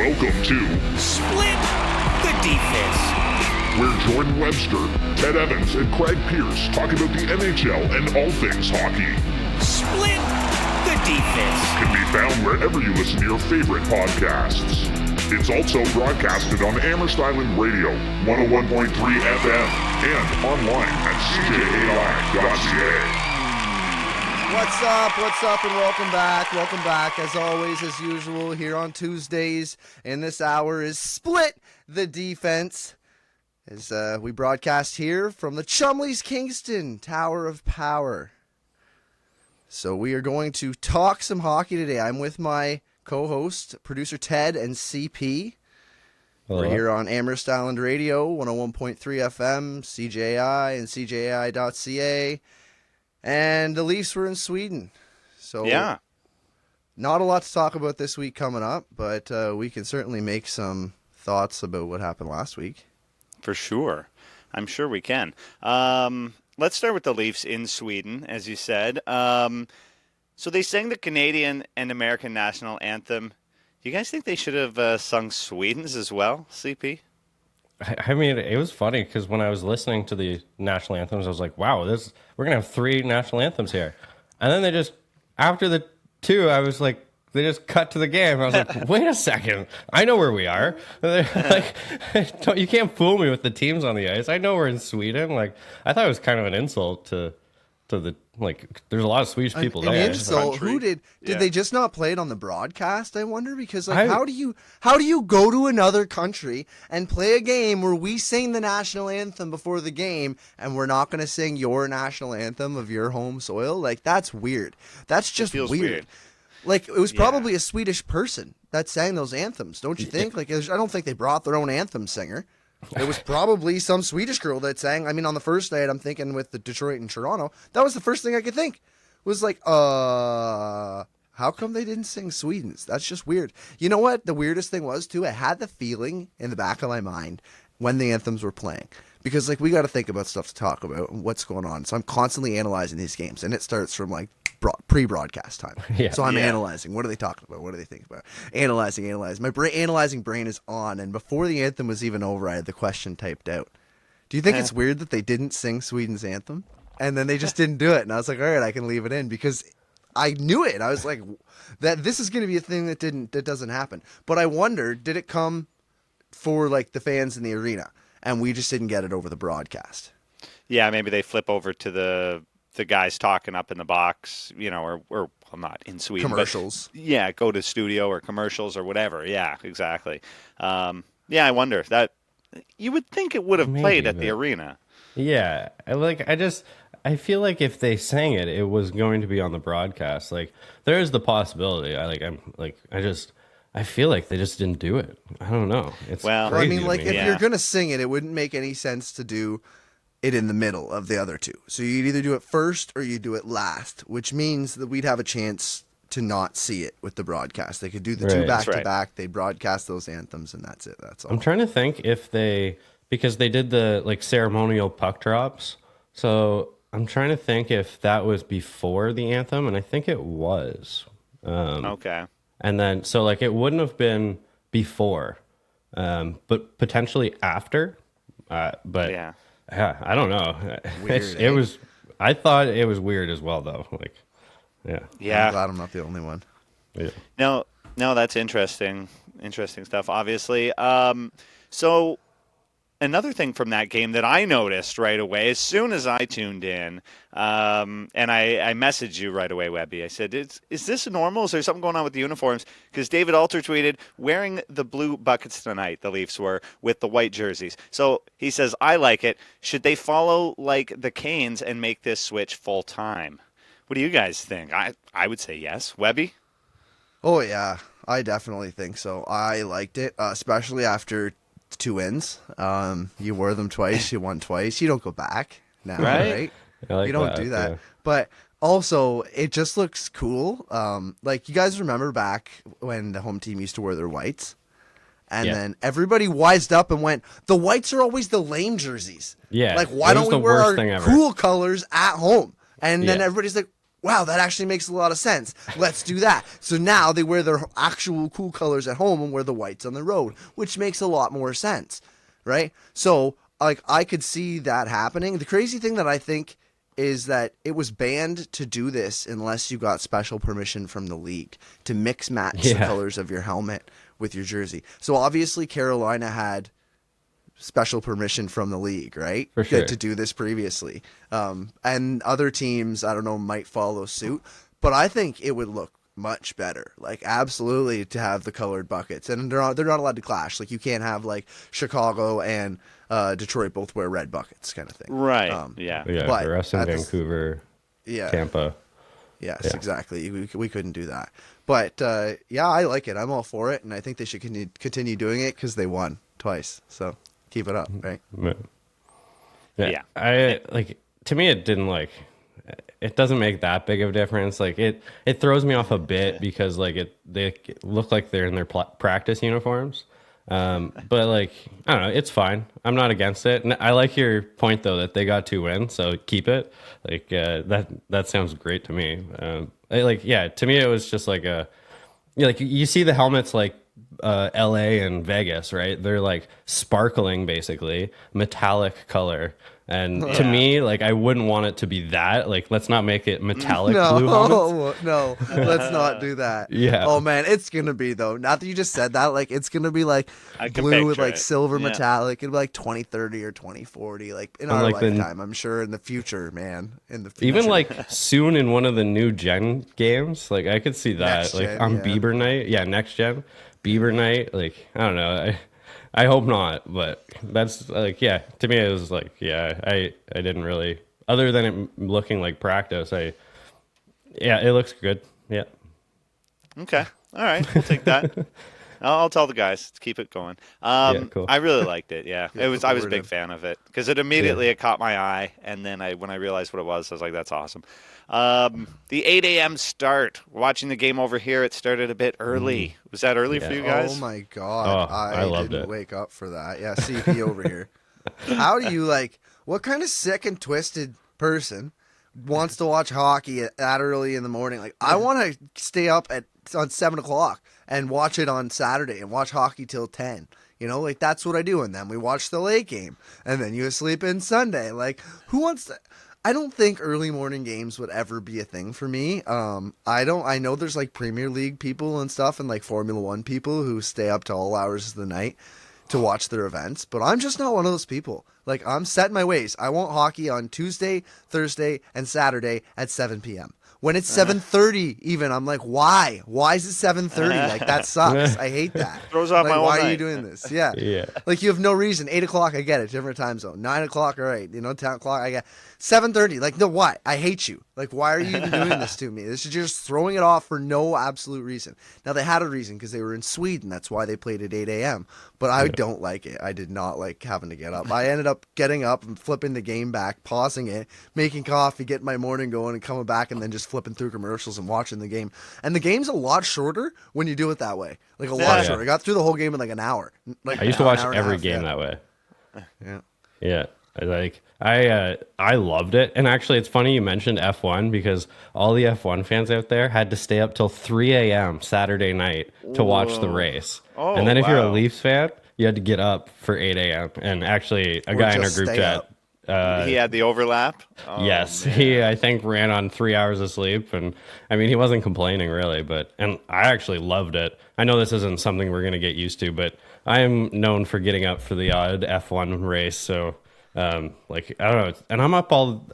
Welcome to Split the Defense, where Jordan Webster, Ted Evans, and Craig Pearce talk about the NHL and all things hockey. Split the Defense Can be found wherever you listen to your favorite podcasts. It's also broadcasted on Amherst Island Radio, 101.3 FM, and online at CJAI.CA. What's up, and welcome back. Welcome back, as always, as usual, here on Tuesdays. In this hour is Split the Defense, as we broadcast here from the Chumley's Kingston Tower of Power. So we are going to talk some hockey today. I'm with my co-host, producer Ted and CP. Hello. We're here on Amherst Island Radio, 101.3 FM, CJAI and CJAI.CA. And the Leafs were in Sweden. So yeah, not a lot to talk about this week coming up, but we can certainly make some thoughts about what happened last week. for sure. I'm sure we can. Let's start with the Leafs in Sweden, as you said. So they sang the Canadian and American national anthem. Do you guys think they should have sung Sweden's as well, CP? I mean, it was funny because when I was listening to the national anthems, I was like, wow, we're going to have 3 national anthems here. And then they just, after the 2, I was like, they just cut to the game. I was like, wait a second. I know where we are. Like, you can't fool me with the teams on the ice. I know we're in Sweden. Like, I thought it was kind of an insult to the, like, there's a lot of Swedish people An there. insult. Country. Who did Yeah. they just not play it on the broadcast? I wonder, because like, how do you go to another country and play a game where we sing the national anthem before the game and we're not going to sing your national anthem of your home soil? Like, that's weird. That's just feels weird. weird. Like, it was probably a Swedish person that sang those anthems, don't you think? Like, I don't think they brought their own anthem singer. It was probably some Swedish girl that sang. I mean, on the first night, I'm thinking with the Detroit and Toronto, that was the first thing I could think. Was like, how come they didn't sing Sweden's? That's just weird. You know what? The weirdest thing was, too, I had the feeling in the back of my mind when the anthems were playing. Because, like, we got to think about stuff to talk about and what's going on. So I'm constantly analyzing these games, and it starts from, like, pre-broadcast time. Yeah. So I'm Yeah. analyzing. What are they talking about? What do they think about? Analyzing. My analyzing brain is on, and before the anthem was even over, I had the question typed out. Do you think it's weird that they didn't sing Sweden's anthem? And then they just didn't do it, and I was like, all right, I can leave it in, because I knew it. I was like, that this is going to be a thing that doesn't happen. But I wonder, did it come for, like, the fans in the arena, and we just didn't get it over the broadcast? Yeah, maybe they flip over to the guys talking up in the box, you know, or well, not in Sweden. Commercials. But yeah, go to studio or commercials or whatever. Yeah, exactly. Yeah, I wonder. That you would think it would have played at the arena. Yeah, I feel like if they sang it, it was going to be on the broadcast. Like, there is the possibility. I feel like they just didn't do it. I don't know. It's Well, Well, I crazy mean, to like, me. if Yeah. you're going to sing it, it wouldn't make any sense to do it in the middle of the other two. So you'd either do it first or you do it last, which means that we'd have a chance to not see it with the broadcast. They could do the two Right. back That's to right. back. They broadcast those anthems, and that's it. That's all. I'm trying to think because they did the, like, ceremonial puck drops. So I'm trying to think if that was before the anthem, and I think it was. Okay. And then, so, like, it wouldn't have been before, but potentially after. But Yeah. yeah, I don't know. Weird, It eh? was. I thought it was weird as well, though. Like, yeah, I'm Yeah. glad I'm not the only one. yeah. No, that's interesting. Interesting stuff, obviously. So another thing from that game that I noticed right away, as soon as I tuned in, and I messaged you right away, Webby. I said, is this normal? Is there something going on with the uniforms? Because David Alter tweeted, wearing the blue buckets tonight, the Leafs were, with the white jerseys. So he says, I like it. Should they follow, like, the Canes and make this switch full time? What do you guys think? I would say yes. Webby? Oh, yeah. I definitely think so. I liked it, especially after 2 wins. You wore them twice. You won twice. You don't go back now, right? I like You don't do that. yeah. But also, it just looks cool. Like, you guys remember back when the home team used to wear their whites? And Yeah. then everybody wised up and went, the whites are always the lame jerseys. Yeah, Like, why it was don't we the wear worst our thing ever. cool colors at home? And then Yeah. everybody's like, wow, that actually makes a lot of sense. Let's do that. So now they wear their actual cool colors at home and wear the whites on the road, which makes a lot more sense, right? So like I could see that happening. The crazy thing that I think is that it was banned to do this unless you got special permission from the league to mix match the colors of your helmet with your jersey. So obviously Carolina had special permission from the league, right? For sure. To do this previously. And other teams, I don't know, might follow suit. But I think it would look much better. Like, absolutely, to have the colored buckets. And they're not allowed to clash. Like, you can't have, like, Chicago and Detroit both wear red buckets kind of thing. Right, Yeah, but for us in Vancouver, Tampa. Yes, exactly. We couldn't do that. But, yeah, I like it. I'm all for it. And I think they should continue doing it because they won twice. So keep it up, right? Yeah. I like, to me, it didn't like, it doesn't make that big of a difference. Like it throws me off a bit because like they look like they're in their practice uniforms. But like, I don't know, it's fine. I'm not against it. And I like your point though, that they got 2 wins, so keep it. Like, that sounds great to me. To me, it was just like like you see the helmets like, LA and Vegas, right? They're like sparkling, basically metallic color. And to me, like, I wouldn't want it to be that. Like, let's not make it metallic blue helmets. No, let's not do that. Yeah. Oh man, it's gonna be though. Not that you just said that. Like, it's gonna be like blue with like silver metallic. It'll be like 2030 or 2040. Like in our lifetime, I'm sure. In the future, man. In the future. Even like soon in one of the new gen games, like I could see that. Next like gen, on Bieber night, next gen, Bieber night. Like I don't know. I hope not, but that's like, to me it was like, I didn't really, other than it looking like practice, it looks good. Yeah. Okay. All right. We'll take that. I'll tell the guys to keep it going. Cool. I really liked it. Yeah. I was a big fan of it because it immediately caught my eye. And then when I realized what it was, I was like, that's awesome. The 8 a.m. start, watching the game over here, it started a bit early. Was that early for you guys? Oh my God. I loved didn't it. wake up for that. Yeah. CP over here. How do you what kind of sick and twisted person wants to watch hockey that early in the morning? Like, I want to stay up on 7 o'clock and watch it on Saturday and watch hockey till 10. You know, like that's what I do. And then we watch the late game and then you sleep in Sunday. Like, who wants to? I don't think early morning games would ever be a thing for me. I know there's like Premier League people and stuff and like Formula One people who stay up to all hours of the night to watch their events, but I'm just not one of those people. Like, I'm set in my ways. I want hockey on Tuesday, Thursday, and Saturday at 7 p.m. When it's 7:30 even, I'm like, why? Why is it 7:30? Like, that sucks. I hate that. Throws off my whole why are night. you doing this? Yeah. Yeah. Like, you have no reason. 8 o'clock, I get it. Different time zone. 9 o'clock, all right. 10 o'clock, I get 7:30. Like, no, why? I hate you. Like, why are you even doing this to me? This is just throwing it off for no absolute reason. Now, they had a reason because they were in Sweden. That's why they played at 8 a.m. But I don't like it. I did not like having to get up. I ended up getting up and flipping the game back, pausing it, making coffee, getting my morning going, and coming back and then just flipping through commercials and watching the game. And the game's a lot shorter when you do it that way. Like, a lot shorter. I got through the whole game in like an hour. Like, I used to watch every game that way. Yeah. Yeah. I loved it. And actually, it's funny you mentioned F1 because all the F1 fans out there had to stay up till 3 a.m. Saturday night to watch the race. Oh, and then if you're a wow. Leafs fan, you had to get up for 8 a.m. And actually, a guy in our just group stay chat. up. He had the overlap? Oh, Yes, man. he I think ran on 3 hours of sleep, and I mean he wasn't complaining really, and I actually loved it. I know this isn't something we're gonna get used to, but I am known for getting up for the odd F1 race, so like I don't know, and I'm up all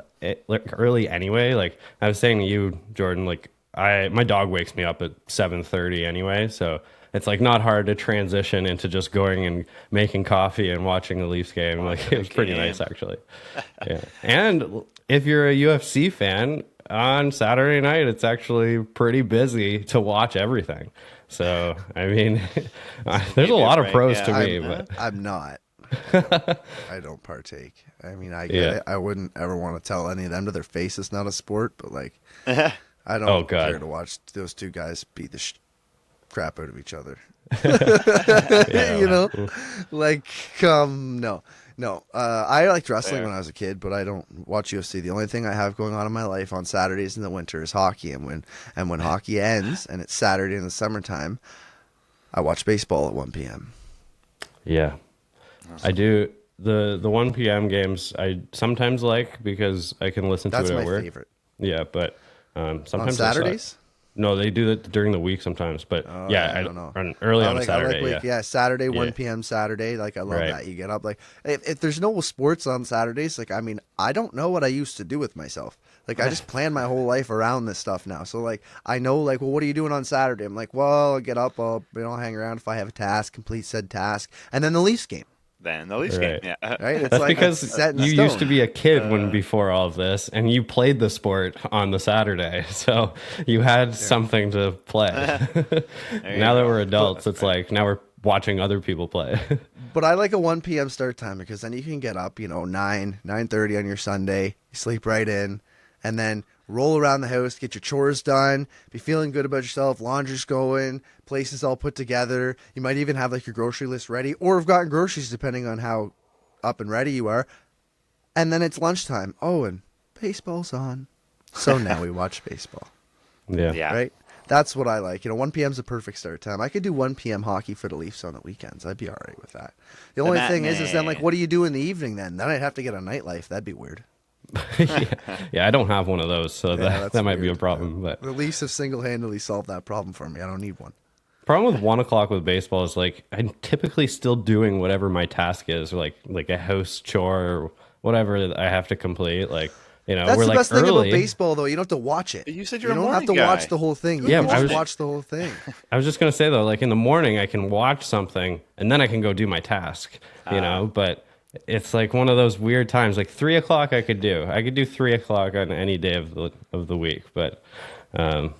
early anyway. Like I was saying to you, Jordan, like my dog wakes me up at 7:30 anyway, so it's like not hard to transition into just going and making coffee and watching the Leafs game. Like it was pretty nice actually. Yeah. And if you're a UFC fan, on Saturday night it's actually pretty busy to watch everything. So I mean, there's a lot of pros to me, but I'm not. I don't partake. I mean, I get it. I wouldn't ever want to tell any of them to their face it's not a sport, but like, I don't care to watch those two guys beat the crap out of each other. You know, like, no. No, I liked wrestling Fair. when I was a kid, but I don't watch UFC. The only thing I have going on in my life on Saturdays in the winter is hockey, and when hockey ends and it's Saturday in the summertime, I watch baseball at 1 p.m. Yeah, I do. The 1 p.m. games I sometimes like because I can listen to That's it at my work. favorite. Yeah, but sometimes On they suck. Saturdays? No, they do it during the week sometimes. But yeah, I don't know. run early on a I Saturday. like, Saturday, 1 Yeah. p.m. Saturday. Like, I love Right. that. You get up. Like, if there's no sports on Saturdays, like, I mean, I don't know what I used to do with myself. Like, I just plan my whole life around this stuff now. So, like, I know, like, well, what are you doing on Saturday? I'm like, well, I'll get up. I'll hang around if I have a task, complete said task. And then the Leafs game, Then the Leafs Right. game. Yeah. right? It's That's like because it's set in you stone. used to be a kid when before all of this, and you played the sport on the Saturday, so you had something to play. Now that we're adults, it's like now we're watching other people play. But I like a 1 p.m. start time because then you can get up, 9:30 on your Sunday, you sleep right in, and then roll around the house, get your chores done, be feeling good about yourself, laundry's going, places all put together. You might even have like your grocery list ready or have gotten groceries depending on how up and ready you are. And then it's lunchtime. Oh, and baseball's on. So now we watch baseball, Yeah. Yeah. right? That's what I like. 1 p.m. is a perfect start time. I could do 1 p.m. hockey for the Leafs on the weekends. I'd be all right with that. The only thing is then, like, matinee. what do you do in the evening then? Then I'd have to get a nightlife. That'd be weird. Yeah, I don't have one of those, so that's that might be a weird. problem. But The Leafs have single-handedly solved that problem for me. I don't need one. problem with 1 o'clock with baseball is like I'm typically still doing whatever my task is, or like a house chore or whatever that I have to complete. Like That's we're the like best thing early. about baseball, though. You don't have to watch it. You said you're a don't have to morning guy. watch the whole thing. You Yeah, can I just was- watch the whole thing. I was just gonna say though, like in the morning I can watch something and then I can go do my task. But it's like one of those weird times. Like 3 o'clock I could do. I could do 3 o'clock on any day of the week. But but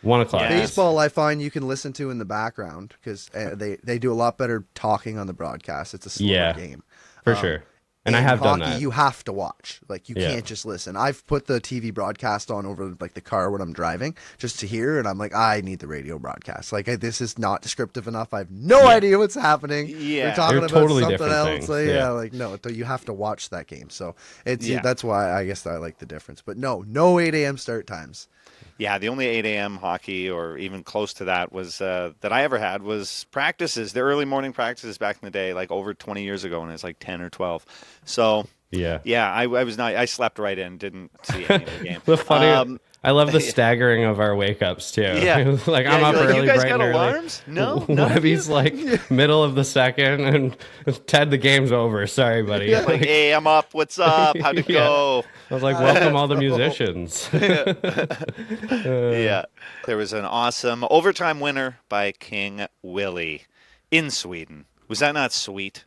1 o'clock. Yeah. Baseball, I find you can listen to in the background because they do a lot better talking on the broadcast. It's a slower game. for sure. And I in have done hockey, that. You have to watch. Like, you Yeah. can't just listen. I've put the TV broadcast on over like the car when I'm driving just to hear, and I'm like, I need the radio broadcast. Like, this is not descriptive enough. I have no idea what's happening. Yeah. They're talking They're about totally something different else. things. Like, Yeah. like no, you have to watch that game. So Yeah. that's why I guess I like the difference. But no 8 a.m. start times. Yeah, the only 8 a.m. hockey or even close to that was that I ever had was practices. The early morning practices back in the day, like over 20 years ago when I was like 10 or 12. So, Yeah. I was not. I slept right in, didn't see any of the game. The funny, I love the staggering of our wake ups too. Yeah. like Yeah, I'm up you're like, early, "You guys bright got and early." alarms? No? None of Webby's like middle of the second, and Ted, the game's over. Sorry, buddy. Like, hey, I'm up. What's up? How'd it Yeah. go? I was like, welcome all the musicians. Yeah. There was an awesome overtime winner by King Willie in Sweden. Was that not sweet?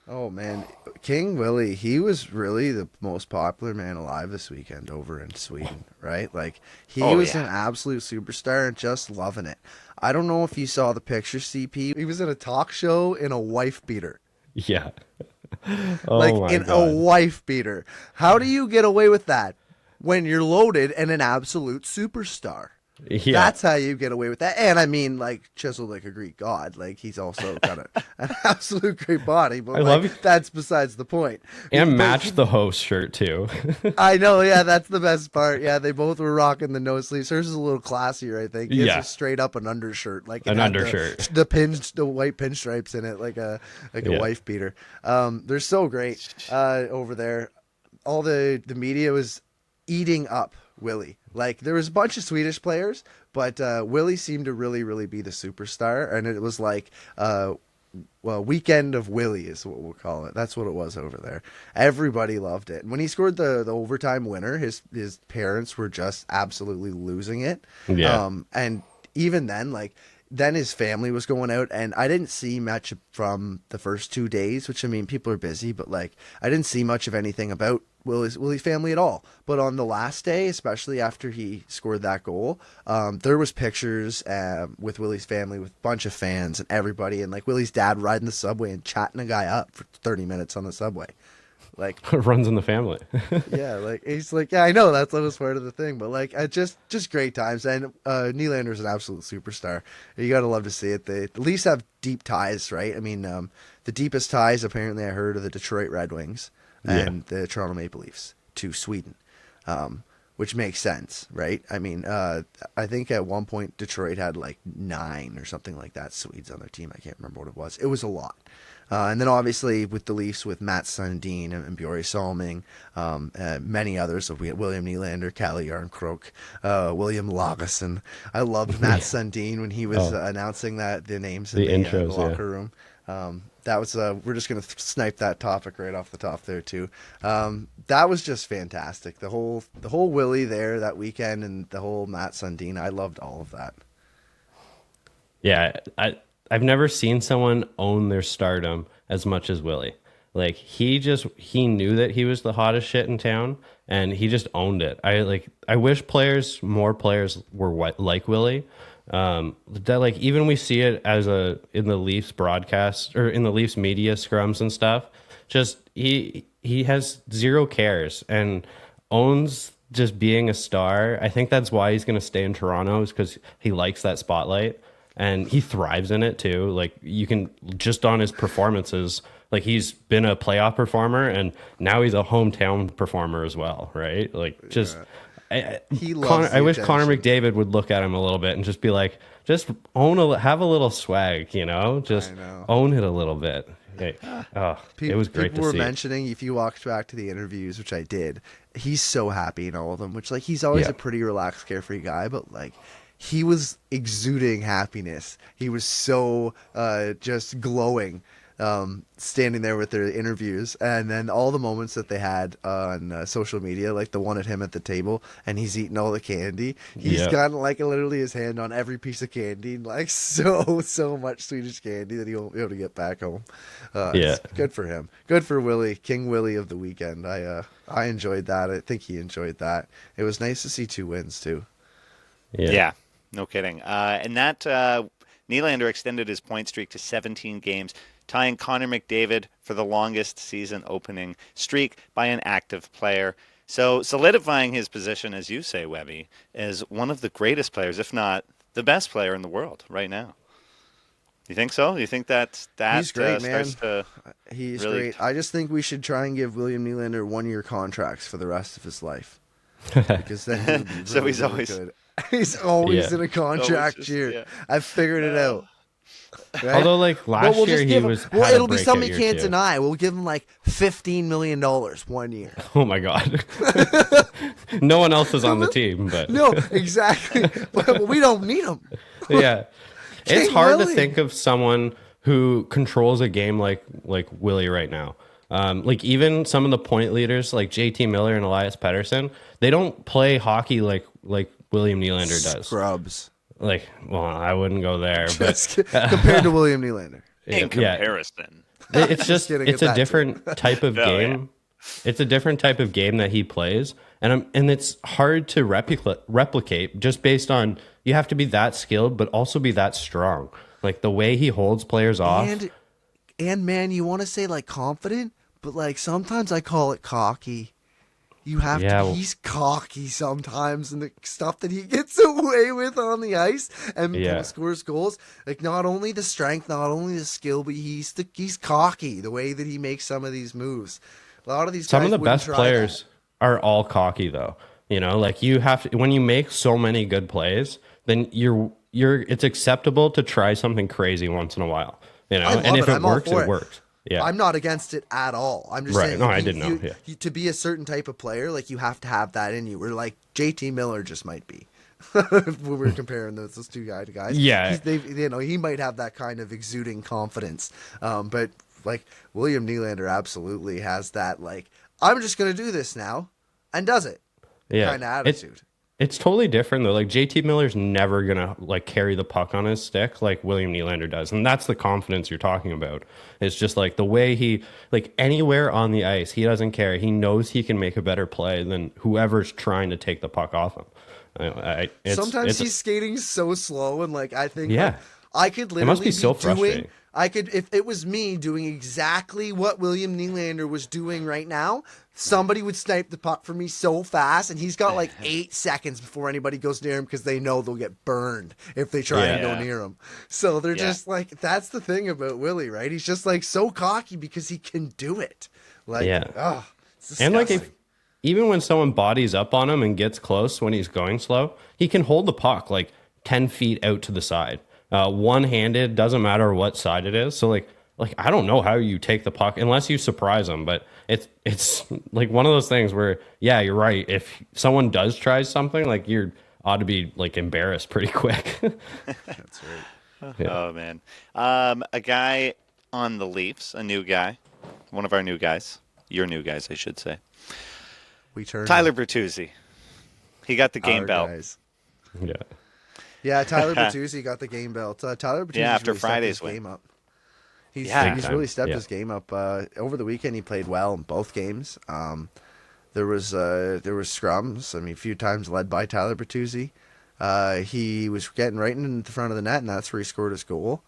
Oh man, King Willie, he was really the most popular man alive this weekend over in Sweden, right? Like, he was an absolute superstar and just loving it. I don't know if you saw the picture, CP. He was in a talk show in a wife beater. Yeah. Oh Like, my in God. a wife beater. How do you get away with that when you're loaded and an absolute superstar? Yeah. That's how you get away with that. And I mean, like, chiseled like a Greek god. Like, he's also got an absolute great body. But I love it. that's besides the point. And But match the host shirt too. I know, yeah, that's the best part. Yeah, they both were rocking the no sleeves. Hers is a little classier, I think. His Yeah. is straight up an undershirt, like it An had undershirt. the white pinstripes in it, like a Yeah. wife beater. They're so great over there. All the media was eating up Willie. Like, there was a bunch of Swedish players, but Willie seemed to really, really be the superstar, and it was like. Weekend of Willie is what we'll call it. That's what it was over there. Everybody loved it. And when he scored the overtime winner, his parents were just absolutely losing it. Yeah. And even then, like, then his family was going out, and I didn't see much from the first 2 days, which, I mean, people are busy, but, like, I didn't see much of anything about Willie's family at all. But on the last day, especially after he scored that goal, there was pictures with Willie's family with a bunch of fans and everybody, and like Willie's dad riding the subway and chatting a guy up for 30 minutes on the subway. Like, Runs in the family. yeah, like he's like, yeah, I know that was part of the thing, but like, I just great times. And Nylander's an absolute superstar. You gotta love to see it. The Leafs have deep ties, right? I mean, the deepest ties apparently I heard are the Detroit Red Wings and the Toronto Maple Leafs to Sweden, which makes sense, right? I mean, I think at one point Detroit had like 9 or something like that Swedes on their team. I can't remember what it was. It was a lot. And then obviously with the Leafs, with Matt Sundin and Bjorn Salming, many others. So we had William Nylander, Calle Yarncroke, William Lagesson. I loved Matt Sundin when he was announcing the names in the intros, locker room. That was we're just gonna snipe that topic right off the top there too. That was just fantastic. The whole Willie there that weekend and the whole Matt Sundin. I loved all of that. Yeah, I've never seen someone own their stardom as much as Willie. Like he knew that he was the hottest shit in town, and he just owned it. I wish more players were like Willie. That like even we see it in the Leafs broadcast or in the Leafs media scrums and stuff. Just he has zero cares and owns just being a star. I think that's why he's going to stay in Toronto, is because he likes that spotlight. And he thrives in it too. Like you can just on his performances, like he's been a playoff performer and now he's a hometown performer as well, right? Like just, I wish Connor McDavid would look at him a little bit and just be like, just have a little swag, you know, just own it a little bit. It was great to see. People were mentioning, if you walked back to the interviews, which I did, he's so happy in all of them, which like he's always a pretty relaxed, carefree guy, but like, he was exuding happiness. He was so just glowing, standing there with their interviews. And then all the moments that they had on social media, like the one at him at the table, and he's eating all the candy. He's got like literally his hand on every piece of candy, like so much Swedish candy that he won't be able to get back home. Good for him. Good for Willie, King Willie of the weekend. I enjoyed that. I think he enjoyed that. It was nice to see 2 wins too. Yeah. No kidding. And that Nylander extended his point streak to 17 games, tying Connor McDavid for the longest season opening streak by an active player. So solidifying his position, as you say, Webby, as one of the greatest players, if not the best player in the world right now. You think so? You think that he's great, man. He's really great. I just think we should try and give William Nylander 1-year contracts for the rest of his life. Because then he'll be really, so he's really always good. He's always in a contract year. Yeah. I've figured it out. Right? Although, like last year, he was. Well, it'll be something you can't deny. We'll give him like $15 million 1 year. Oh my god! No one else is on the team, but no, exactly. But we don't need him. Yeah, it's hard to think of someone who controls a game like Willie right now. Like even some of the point leaders, like JT Miller and Elias Pettersson, they don't play hockey like William Nylander does. Scrubs. Like, well, I wouldn't go there, but compared to William Nylander. In comparison, it's just it's a different type of game. Yeah. It's a different type of game that he plays, and it's hard to replicate just based on you have to be that skilled, but also be that strong. Like the way he holds players off. And man, you want to say like confident, but like sometimes I call it cocky. You have to. He's cocky sometimes, and the stuff that he gets away with on the ice and scores goals. Like not only the strength, not only the skill, but he's cocky. The way that he makes some of these moves. A lot of these. Some of the best players are all cocky, though. You know, like you have to, when you make so many good plays, then it's acceptable to try something crazy once in a while. You know, and if it works, it works. Yeah, I'm not against it at all. I'm just saying. No, I didn't know. To be a certain type of player, like you have to have that in you. Where like JT Miller just might be. When we're comparing those 2 guys. Yeah, he might have that kind of exuding confidence. But like William Nylander absolutely has that. Like I'm just gonna do this now, and does it. Yeah, kind of attitude. It's totally different though. Like JT Miller's never gonna like carry the puck on his stick like William Nylander does, and that's the confidence you're talking about. It's just like the way he like anywhere on the ice, he doesn't care. He knows he can make a better play than whoever's trying to take the puck off him. Sometimes he's skating so slow, and like I think I could literally be I could, if it was me doing exactly what William Nylander was doing right now, somebody would snipe the puck for me so fast, and he's got like 8 seconds before anybody goes near him because they know they'll get burned if they try and go near him. So they're just like, that's the thing about Willie, right? He's just like so cocky because he can do it. Like, oh, it's disgusting. And like even when someone bodies up on him and gets close when he's going slow, he can hold the puck like 10 feet out to the side. One-handed, doesn't matter what side it is. So like I don't know how you take the puck unless you surprise them, but it's like one of those things where, yeah, you're right. If someone does try something, like you ought to be like embarrassed pretty quick. That's right. Yeah. Oh man, a guy on the Leafs, a new guy, one of our new guys, your new guys, I should say. Tyler Bertuzzi. He got the game belt. Yeah, Tyler Bertuzzi got the game belt. Tyler Bertuzzi after really Friday's stepped his win. game up. He's really stepped his game up. Over the weekend, he played well in both games. There was scrums. I mean, a few times led by Tyler Bertuzzi. He was getting right in the front of the net, and that's where he scored his goal.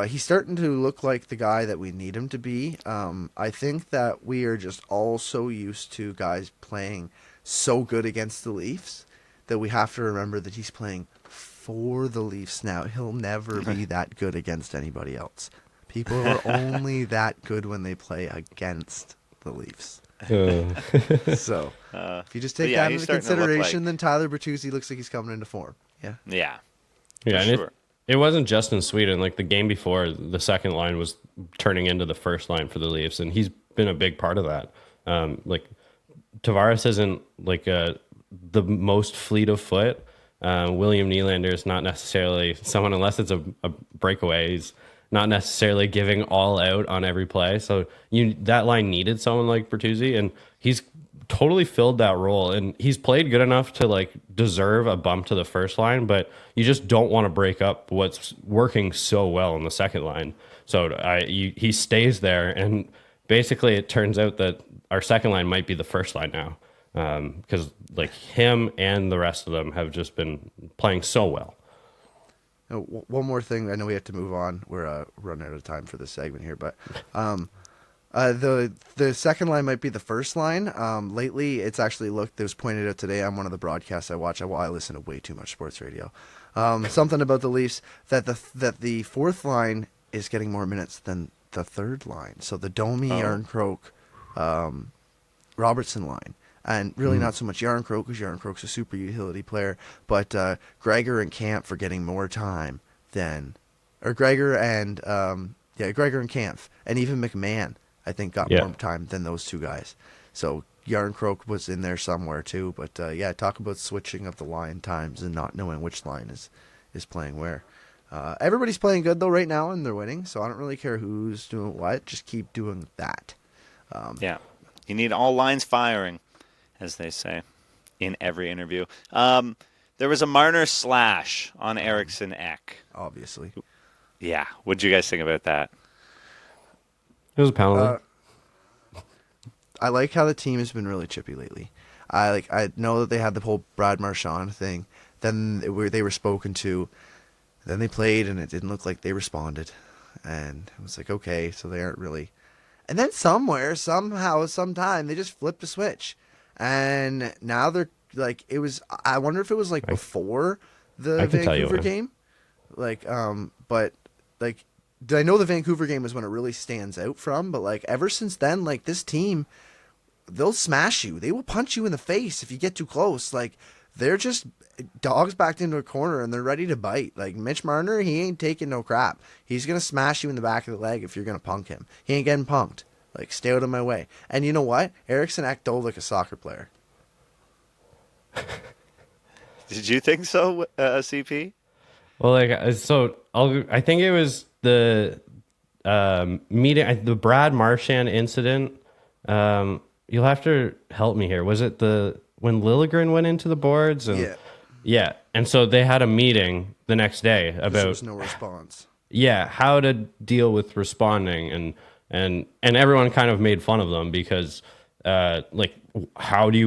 He's starting to look like the guy that we need him to be. I think that we are just all so used to guys playing so good against the Leafs that we have to remember that he's playing for the Leafs now. He'll never be that good against anybody else. People are only that good when they play against the Leafs. So, if you just take that into consideration, then Tyler Bertuzzi looks like he's coming into form. Yeah. And sure. it wasn't just in Sweden. Like the game before, the second line was turning into the first line for the Leafs, and he's been a big part of that. Like Tavares isn't like the most fleet of foot. William Nylander is not necessarily someone, unless it's a breakaway, he's not necessarily giving all out on every play. So that line needed someone like Bertuzzi, and he's totally filled that role. And he's played good enough to like deserve a bump to the first line, but you just don't want to break up what's working so well in the second line. So he stays there, and basically it turns out that our second line might be the first line now. Because like him and the rest of them have just been playing so well. One more thing. I know we have to move on. We're running out of time for this segment here, but the second line might be the first line. Lately, it's actually looked. It was pointed out today on one of the broadcasts I watch. I listen to way too much sports radio. Something about the Leafs that the fourth line is getting more minutes than the third line. So the Domi, Yarncroke, Robertson line. And really not so much Yarncroke, because Yarncroke's a super utility player, but Gregor and Kampf are getting more time Gregor and Kampf, and even McMahon, I think, got more time than those two guys. So Yarncroke was in there somewhere too, but talk about switching of the line times and not knowing which line is playing where. Everybody's playing good though right now, and they're winning, so I don't really care who's doing what. Just keep doing that. You need all lines firing, as they say in every interview. There was a Marner slash on Eriksson Ek. Obviously. Yeah. What did you guys think about that? It was a penalty. I like how the team has been really chippy lately. I know that they had the whole Brad Marchand thing. Then they were spoken to. Then they played, and it didn't look like they responded. And it was like, okay, so they aren't really. And then somewhere, somehow, sometime, they just flipped a switch. And now they're like, it was, I wonder if it was like before the Vancouver game. Like, but like, I know the Vancouver game is when it really stands out from, but like ever since then, like this team, they'll smash you. They will punch you in the face if you get too close. Like they're just dogs backed into a corner and they're ready to bite. Like Mitch Marner, he ain't taking no crap. He's going to smash you in the back of the leg if you're going to punk him. He ain't getting punked. Like, stay out of my way. And you know what? Eriksson Ek dove like a soccer player. Did you think so, CP? Well, like, so I think it was the meeting, the Brad Marchand incident. You'll have to help me here. Was it when Liljegren went into the boards? And, yeah. And so they had a meeting the next day about there was no response. Yeah, how to deal with responding, and everyone kind of made fun of them because like why do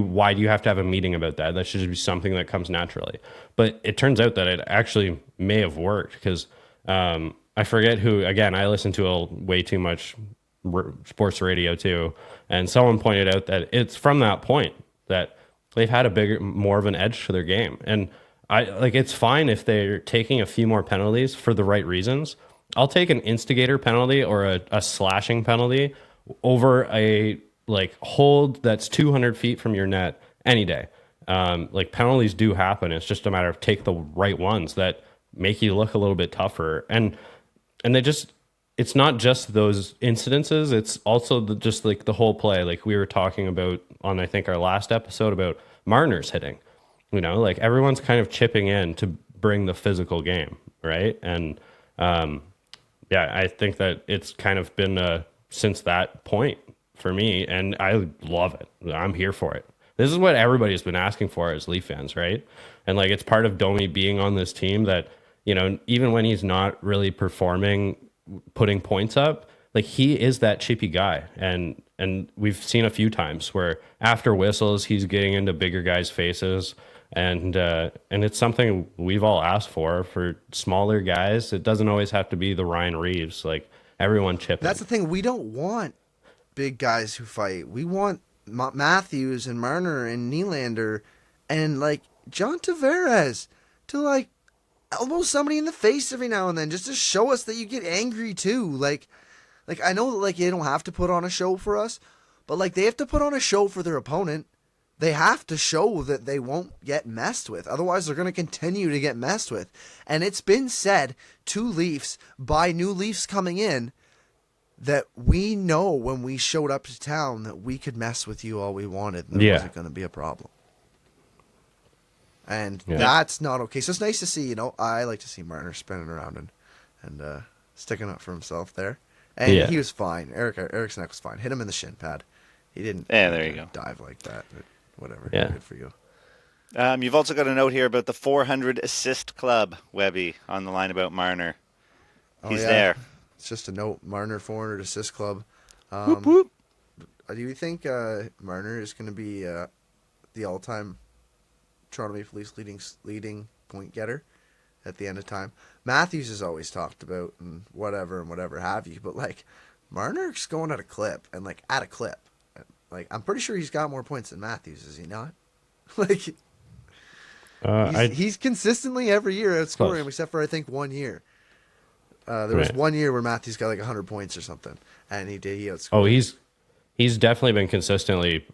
you have to have a meeting about that? That should just be something that comes naturally. But it turns out that it actually may have worked because I I forget who. Again, I listen to way too much sports radio too, and someone pointed out that it's from that point that they've had more of an edge to their game, and it's fine if they're taking a few more penalties for the right reasons. I'll take an instigator penalty or a slashing penalty over a hold that's 200 feet from your net any day. Penalties do happen. It's just a matter of take the right ones that make you look a little bit tougher. And it's not just those incidences. It's also the whole play. Like we were talking about on, I think, our last episode about Marner's hitting, everyone's kind of chipping in to bring the physical game. Right. And, I think that it's kind of been since that point for me, and I love it. I'm here for it. This is what everybody's been asking for as Leaf fans, right? And it's part of Domi being on this team that, even when he's not really performing, putting points up, he is that chippy guy. And we've seen a few times where after whistles, he's getting into bigger guys' faces. And it's something we've all asked for smaller guys. It doesn't always have to be the Ryan Reeves, everyone chipping. That's the thing. We don't want big guys who fight. We want Matthews and Marner and Nylander and John Tavares to elbow somebody in the face every now and then just to show us that you get angry too. I know that they don't have to put on a show for us, but they have to put on a show for their opponent. They have to show that they won't get messed with. Otherwise, they're going to continue to get messed with. And it's been said to Leafs by new Leafs coming in that we know when we showed up to town that we could mess with you all we wanted. And there wasn't going to be a problem. And that's not okay. So it's nice to see, I like to see Marner spinning around and sticking up for himself there. And he was fine. Eric's neck was fine. Hit him in the shin pad. He didn't there you go. Dive like that. But whatever. Yeah. Good for you. You've also got a note here about the 400 assist club, Webby, on the line about Marner. He's there. It's just a note. Marner 400 assist club. Whoop, whoop. Do you think Marner is going to be the all-time Toronto Maple Leafs leading point getter at the end of time? Matthews is always talked about and whatever have you, but Marner's going at a clip and at a clip. I'm pretty sure he's got more points than Matthews, is he not? He's consistently every year outscoring him, except for I think 1 year. There was 1 year where Matthews got 100 points or something, and he outscored. Oh, he's definitely been consistently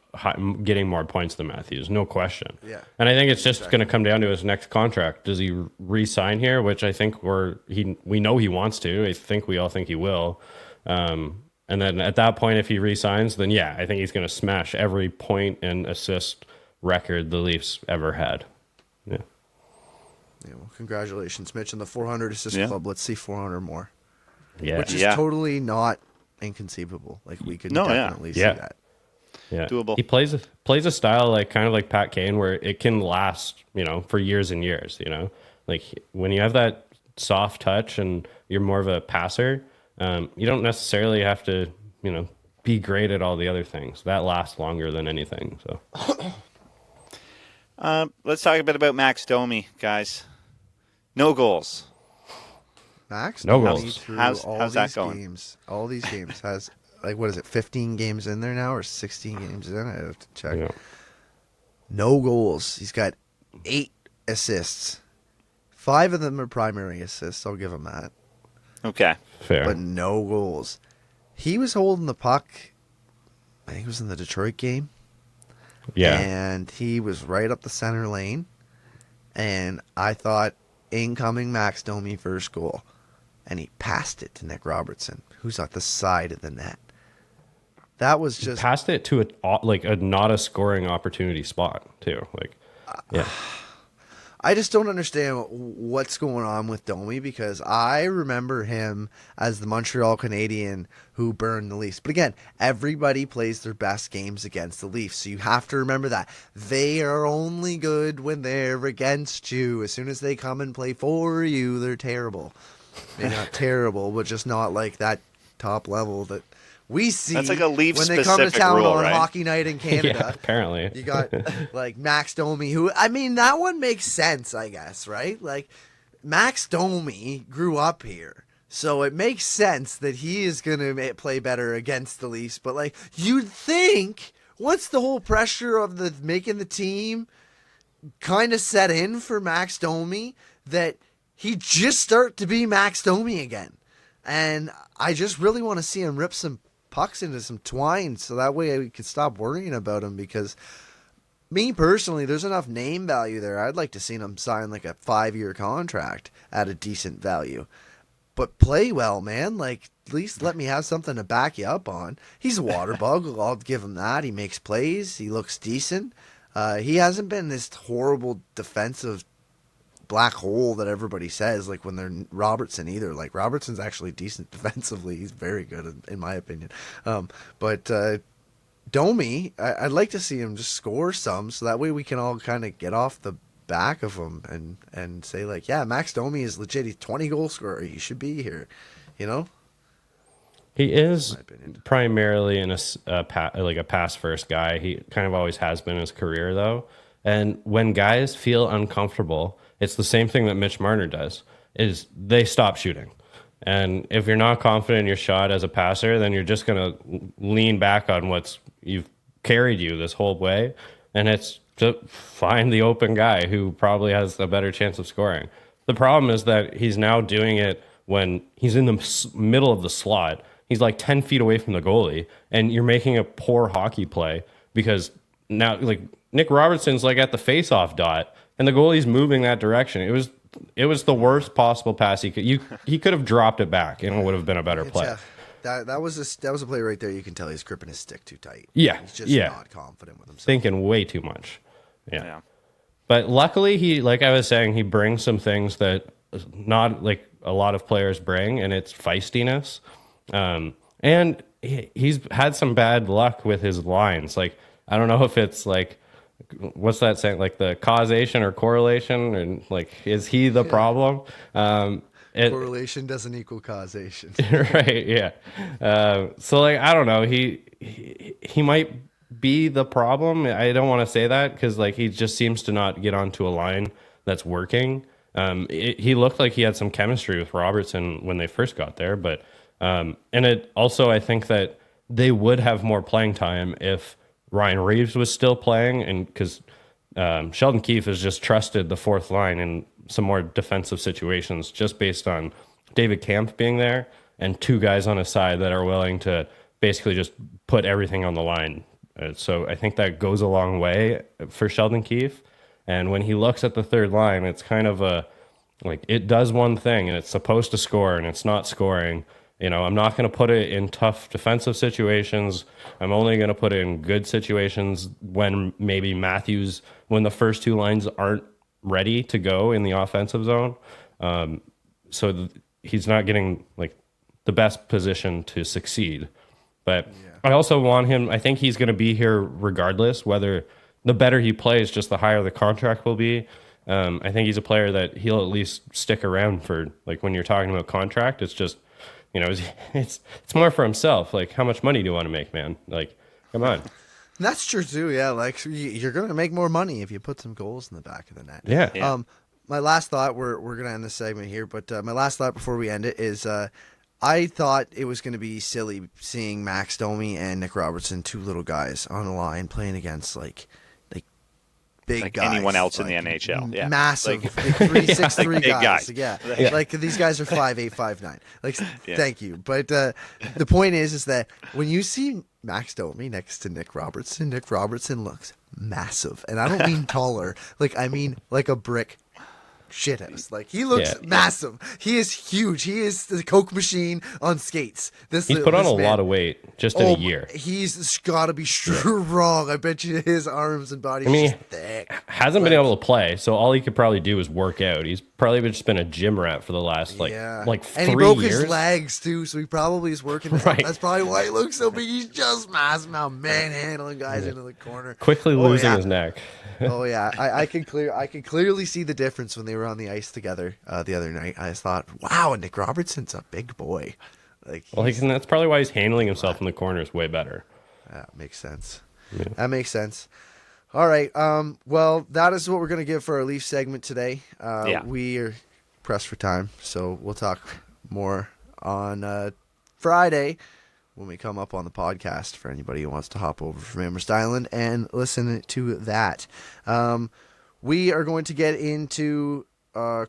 getting more points than Matthews, no question. Yeah, and I think it's just going to come down to his next contract. Does he re-sign here? Which I think we know he wants to. I think we all think he will. And then at that point, if he re-signs, then I think he's going to smash every point and assist record the Leafs ever had. Yeah. Yeah, well, congratulations, Mitch, on the 400 assist club. Let's see 400 more. Yeah. Which is totally not inconceivable. We could definitely see that. Yeah. Doable. He plays a style kind of like Pat Kane, where it can last, for years and years. When you have that soft touch and you're more of a passer, you don't necessarily have to, be great at all the other things. That lasts longer than anything. So, let's talk a bit about Max Domi, guys. No goals. Max, no goals. How's that going? All these games has what is it? 15 games in there now, or 16 games in? I have to check. Yeah. No goals. He's got 8 assists. 5 of them are primary assists. I'll give him that. Okay. Fair. But no goals. He was holding the puck. I think it was in the Detroit game. Yeah. And he was right up the center lane. And I thought, incoming Max Domi first goal. And he passed it to Nick Robertson, who's at the side of the net. That was just... Passed it to a not a scoring opportunity spot, too. Yeah. I just don't understand what's going on with Domi, because I remember him as the Montreal Canadian who burned the Leafs. But again, everybody plays their best games against the Leafs, so you have to remember that. They are only good when they're against you. As soon as they come and play for you, they're terrible. Maybe not terrible, but just not that top level that we see. That's a Leafs when they come to town rule, on right? Hockey Night in Canada. Yeah, apparently. You got Max Domi, who, that one makes sense, I guess, right? Max Domi grew up here. So it makes sense that he is going to play better against the Leafs. But like you'd think, once the whole pressure of the making the team kind of set in for Max Domi, that he'd just start to be Max Domi again. And I just really want to see him rip some pucks into some twine, so that way we could stop worrying about him. Because me personally, there's enough name value there. I'd like to see him sign like a 5-year contract at a decent value. But play well, man. Like, at least let me have something to back you up on. He's a water bug. I'll give him that. He makes plays. He looks decent. He hasn't been this horrible defensive black hole that everybody says, like when they're Robertson either. Like, Robertson's actually decent defensively. He's very good, in my opinion. But Domi, I'd like to see him just score some, so that way we can all kind of get off the back of him and say, like, yeah, Max Domi is legit. He's 20 goal scorer. He should be here, you know? He is primarily in a pass first guy. He kind of always has been in his career, though. And when guys feel uncomfortable, it's the same thing that Mitch Marner does, is they stop shooting. And if you're not confident in your shot as a passer, then you're just going to lean back on you've carried you this whole way. And it's to find the open guy who probably has a better chance of scoring. The problem is that he's now doing it when he's in the middle of the slot. He's like 10 feet away from the goalie, and you're making a poor hockey play because now, like, Nick Robertson's like at the face-off dot, and the goalie's moving that direction. It was the worst possible pass he could have dropped it back, and it would have been a better play. That was a play right there. You can tell he's gripping his stick too tight. Yeah, he's just not confident with himself. Thinking way too much. Yeah. But luckily, he, like I was saying, he brings some things that not like a lot of players bring, and it's feistiness. And he's had some bad luck with his lines. Like, I don't know if it's like, what's that saying? Like the causation or correlation, and like, is he the problem? Correlation doesn't equal causation. Right. Yeah. So like, I don't know. He might be the problem. I don't want to say that because like he just seems to not get onto a line that's working. He looked like he had some chemistry with Robertson when they first got there, but and it also, I think that they would have more playing time if Ryan Reeves was still playing, and because Sheldon Keefe has just trusted the fourth line in some more defensive situations just based on David Kampf being there and two guys on his side that are willing to basically just put everything on the line. So I think that goes a long way for Sheldon Keefe. And when he looks at the third line, it's kind of it does one thing and it's supposed to score and it's not scoring. You know, I'm not going to put it in tough defensive situations. I'm only going to put it in good situations when maybe when the first two lines aren't ready to go in the offensive zone. He's not getting like the best position to succeed. But I also want him, I think he's going to be here regardless, whether the better he plays, just the higher the contract will be. I think he's a player that he'll at least stick around for, like, when you're talking about contract, it's just, you know, it's more for himself. Like, how much money do you want to make, man? Like, come on. That's true too. Yeah, like you're going to make more money if you put some goals in the back of the net. Yeah. My last thought, we're going to end this segment here, but my last thought before we end it is I thought it was going to be silly seeing Max Domi and Nick Robertson, two little guys on the line playing against like big like guys, anyone else like, in the NHL. Yeah. Massive, like 3'6" guys. Yeah. Yeah. Like these guys are 5'8", 5'9". Like, thank you. But the point is that when you see Max Domi next to Nick Robertson looks massive. And I don't mean taller. Like, I mean like a brick shithouse. Like, he looks massive. He is huge. He is the Coke machine on skates. He's put on a lot of weight just in a year. He's got to be strong. I bet you his arms and body just thick. Hasn't been able to play, so all he could probably do is work out. He's probably just been a gym rat for the last like 3 years. And he broke his legs too, so he probably is working. Right. That's probably why he looks so big. He's just massive now, manhandling guys into the corner, quickly losing his neck. Oh yeah, I can clearly see the difference when they were on the ice together the other night. I just thought, wow, Nick Robertson's a big boy. Like, that's probably why he's handling himself in the corners way better. That makes sense. Yeah. That makes sense. All right. Well, that is what we're going to give for our Leaf segment today. We are pressed for time, so we'll talk more on Friday when we come up on the podcast for anybody who wants to hop over from Amherst Island and listen to that. We are going to get into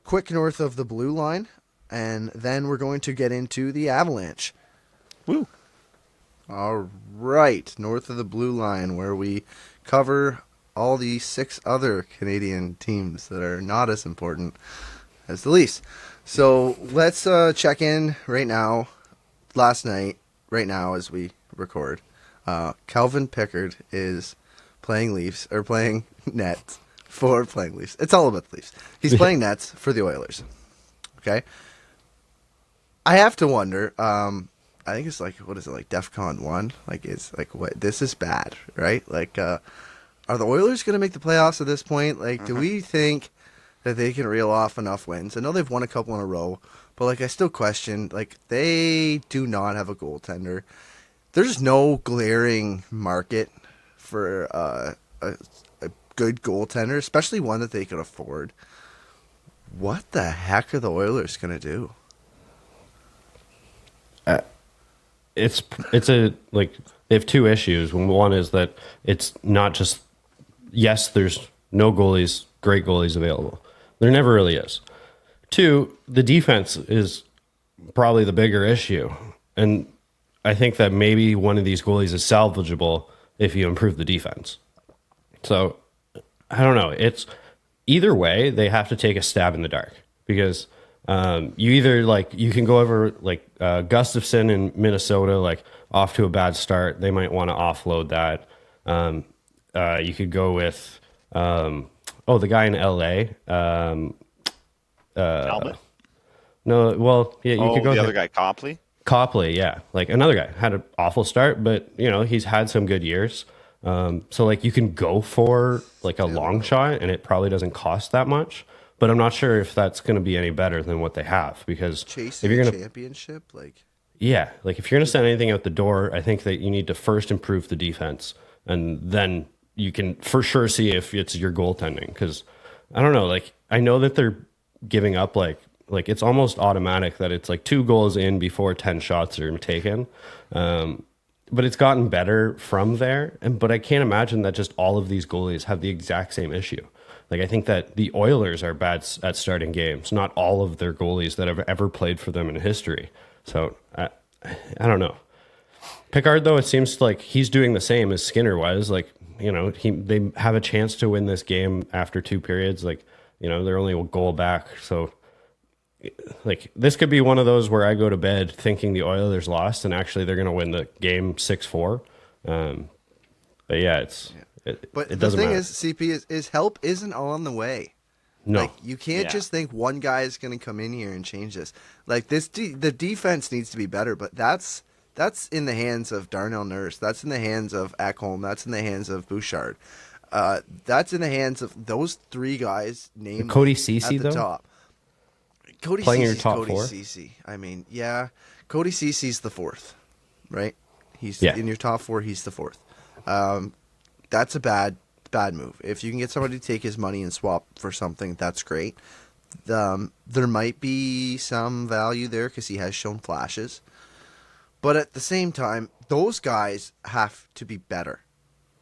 quick north of the blue line, and then we're going to get into the Avalanche. Woo. All right, north of the blue line, where we cover all the 6 other Canadian teams that are not as important as the Leafs. So let's check in right now. Last night, right now as we record, Calvin Pickard is playing Nets for playing Leafs. It's all about the Leafs. He's playing Nets for the Oilers. Okay, I have to wonder. I think it's like, what is it, like DEFCON 1? Like, it's like, what? This is bad, right? Like, are the Oilers going to make the playoffs at this point? Like, do we think that they can reel off enough wins? I know they've won a couple in a row, but, like, I still question, like, they do not have a goaltender. There's no glaring market for a good goaltender, especially one that they could afford. What the heck are the Oilers going to do? It's a, like, they have 2 issues. One is that it's not just, yes, there's no goalies, great goalies available. There never really is. 2, the defense is probably the bigger issue. And I think that maybe one of these goalies is salvageable if you improve the defense. So, I don't know. It's either way, they have to take a stab in the dark, because you either, like, you can go over, like, Gustafsson in Minnesota, like, off to a bad start. They might want to offload that. You could go with, the guy in LA. Talbot? No, well, yeah, you could go the with other guy, Copley? Copley, yeah. Like, another guy had an awful start, but, he's had some good years. So, like, you can go for, like, a long shot, and it probably doesn't cost that much. But I'm not sure if that's going to be any better than what they have, because Chasing if you're going to championship, like, yeah, like, if you're going to send anything out the door, I think that you need to first improve the defense, and then you can for sure see if it's your goaltending. Because I don't know, like, I know that they're giving up like it's almost automatic that it's like 2 goals in before 10 shots are taken. But it's gotten better from there. But I can't imagine that just all of these goalies have the exact same issue. Like, I think that the Oilers are bad at starting games, not all of their goalies that have ever played for them in history. So, I don't know. Pickard, though, it seems like he's doing the same as Skinner was. Like, they have a chance to win this game after 2 periods. Like, they're only a goal back. So, like, this could be one of those where I go to bed thinking the Oilers lost, and actually they're going to win the game 6-4. But yeah, but it the doesn't thing matter. is, CP is help isn't on the way. No. Like, you can't just think one guy is going to come in here and change this. Like, the defense needs to be better, but that's in the hands of Darnell Nurse. That's in the hands of Ekholm. That's in the hands of Bouchard. That's in the hands of those 3 guys named Cody Ceci, at the though? top. Cody Playing in your Ceci's top Cody 4? Ceci. I mean, yeah, Cody Ceci's the 4th, right? He's Yeah. in your top 4. He's the 4th. That's a bad move. If you can get somebody to take his money and swap for something, that's great. There might be some value there because he has shown flashes, but at the same time, those guys have to be better.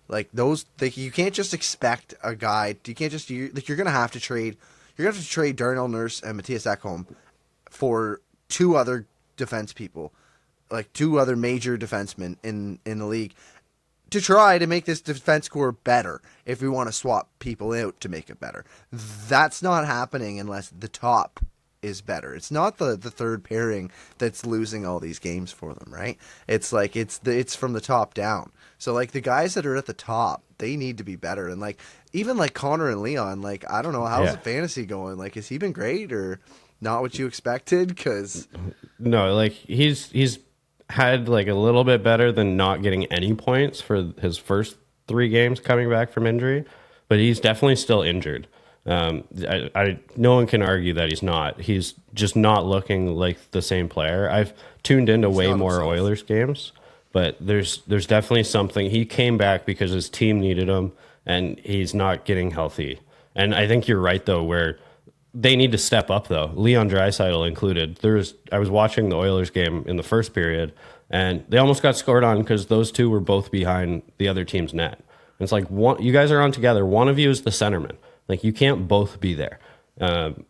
Like, you can't just expect a guy. You can't just you're going to have to trade. You're going to have to trade Darnell Nurse and Matthias Ekholm for 2 other defense people, like 2 other major defensemen in the league, to try to make this defense core better. If we want to swap people out to make it better, that's not happening unless the top is better. It's not the third pairing that's losing all these games for them, right? It's like it's from the top down. So, like, the guys that are at the top, they need to be better. And, like, even like Connor and Leon, like, I don't know, how's the fantasy going? Like, has he been great or not what you expected? Because No, like, he's had, like, a little bit better than not getting any points for his first 3 games coming back from injury, but he's definitely still injured. No one can argue that he's not. He's just not looking like the same player. I've tuned into way more Oilers games, but there's definitely something. He came back because his team needed him, and he's not getting healthy. And I think you're right, though, where they need to step up though. Leon Draisaitl included. I was watching the Oilers game in the first period, and they almost got scored on because those two were both behind the other team's net. And it's like you guys are on together. One of you is the centerman. Like you can't both be there.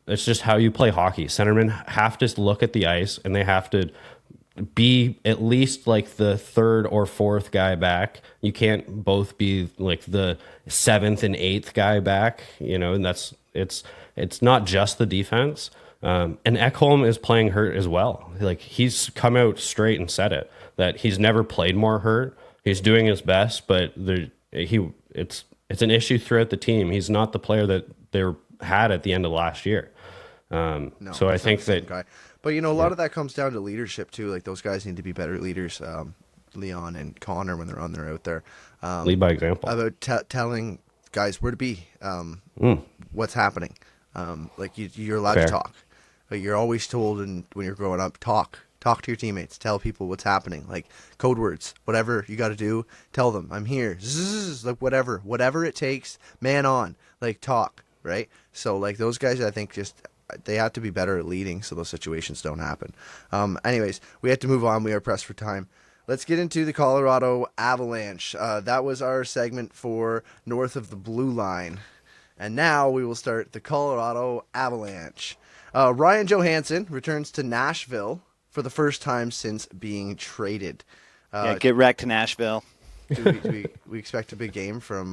It's just how you play hockey. Centermen have to look at the ice, and they have to be at least like the third or fourth guy back. You can't both be like the seventh and eighth guy back, and it's not just the defense. And Ekholm is playing hurt as well. Like he's come out straight and said it, that he's never played more hurt. He's doing his best, but it's an issue throughout the team. He's not the player that they had at the end of last year. So I think that guy. But a lot of that comes down to leadership too. Like those guys need to be better leaders. Leon and Connor, when they're out there, lead by example. About telling guys where to be, what's happening. Like you're allowed to talk. But you're always told, and when you're growing up, talk to your teammates, tell people what's happening. Like code words, whatever you got to do, tell them I'm here. Zzz, like whatever it takes. Man on, like talk, right? So like those guys, I think they have to be better at leading so those situations don't happen. Anyways, we have to move on. We are pressed for time. Let's get into the Colorado Avalanche. That was our segment for North of the Blue Line. And now we will start the Colorado Avalanche. Ryan Johansson returns to Nashville for the first time since being traded. Get wrecked, Nashville. Do we expect a big game from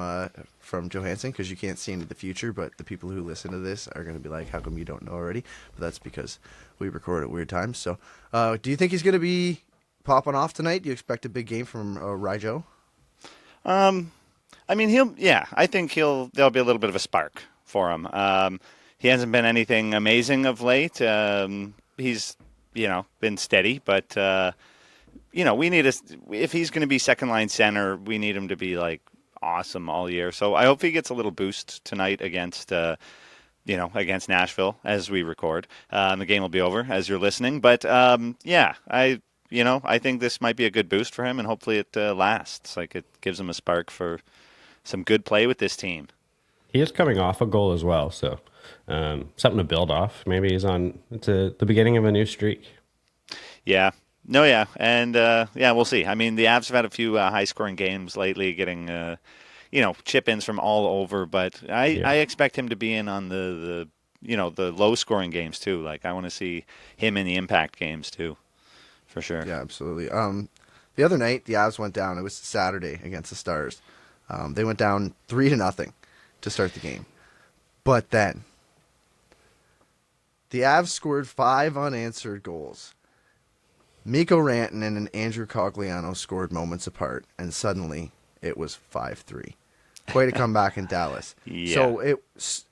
Johansson? Because you can't see into the future, but the people who listen to this are going to be like, how come you don't know already? But that's because we record at weird times. So do you think he's going to be popping off tonight? Do you expect a big game from Ryjo? I mean, I think there'll be a little bit of a spark for him. He hasn't been anything amazing of late. He's, been steady, but, we need if he's going to be second line center, we need him to be like awesome all year. So I hope he gets a little boost tonight against Nashville as we record. The game will be over as you're listening, but, I think this might be a good boost for him, and hopefully it lasts. Like it gives him a spark for some good play with this team. He is coming off a goal as well, so something to build off. Maybe he's on to the beginning of a new streak. Yeah. No, yeah. And, we'll see. I mean, the Avs have had a few high-scoring games lately, getting, chip-ins from all over. But I expect him to be in on the low-scoring games, too. Like, I want to see him in the impact games, too, for sure. Yeah, absolutely. The other night, the Avs went down. It was Saturday against the Stars. They went down 3-0 to start the game. But then the Avs scored 5 unanswered goals. Mikko Rantanen and Andrew Cogliano scored moments apart, and suddenly it was 5-3. Quite a comeback in Dallas. Yeah. So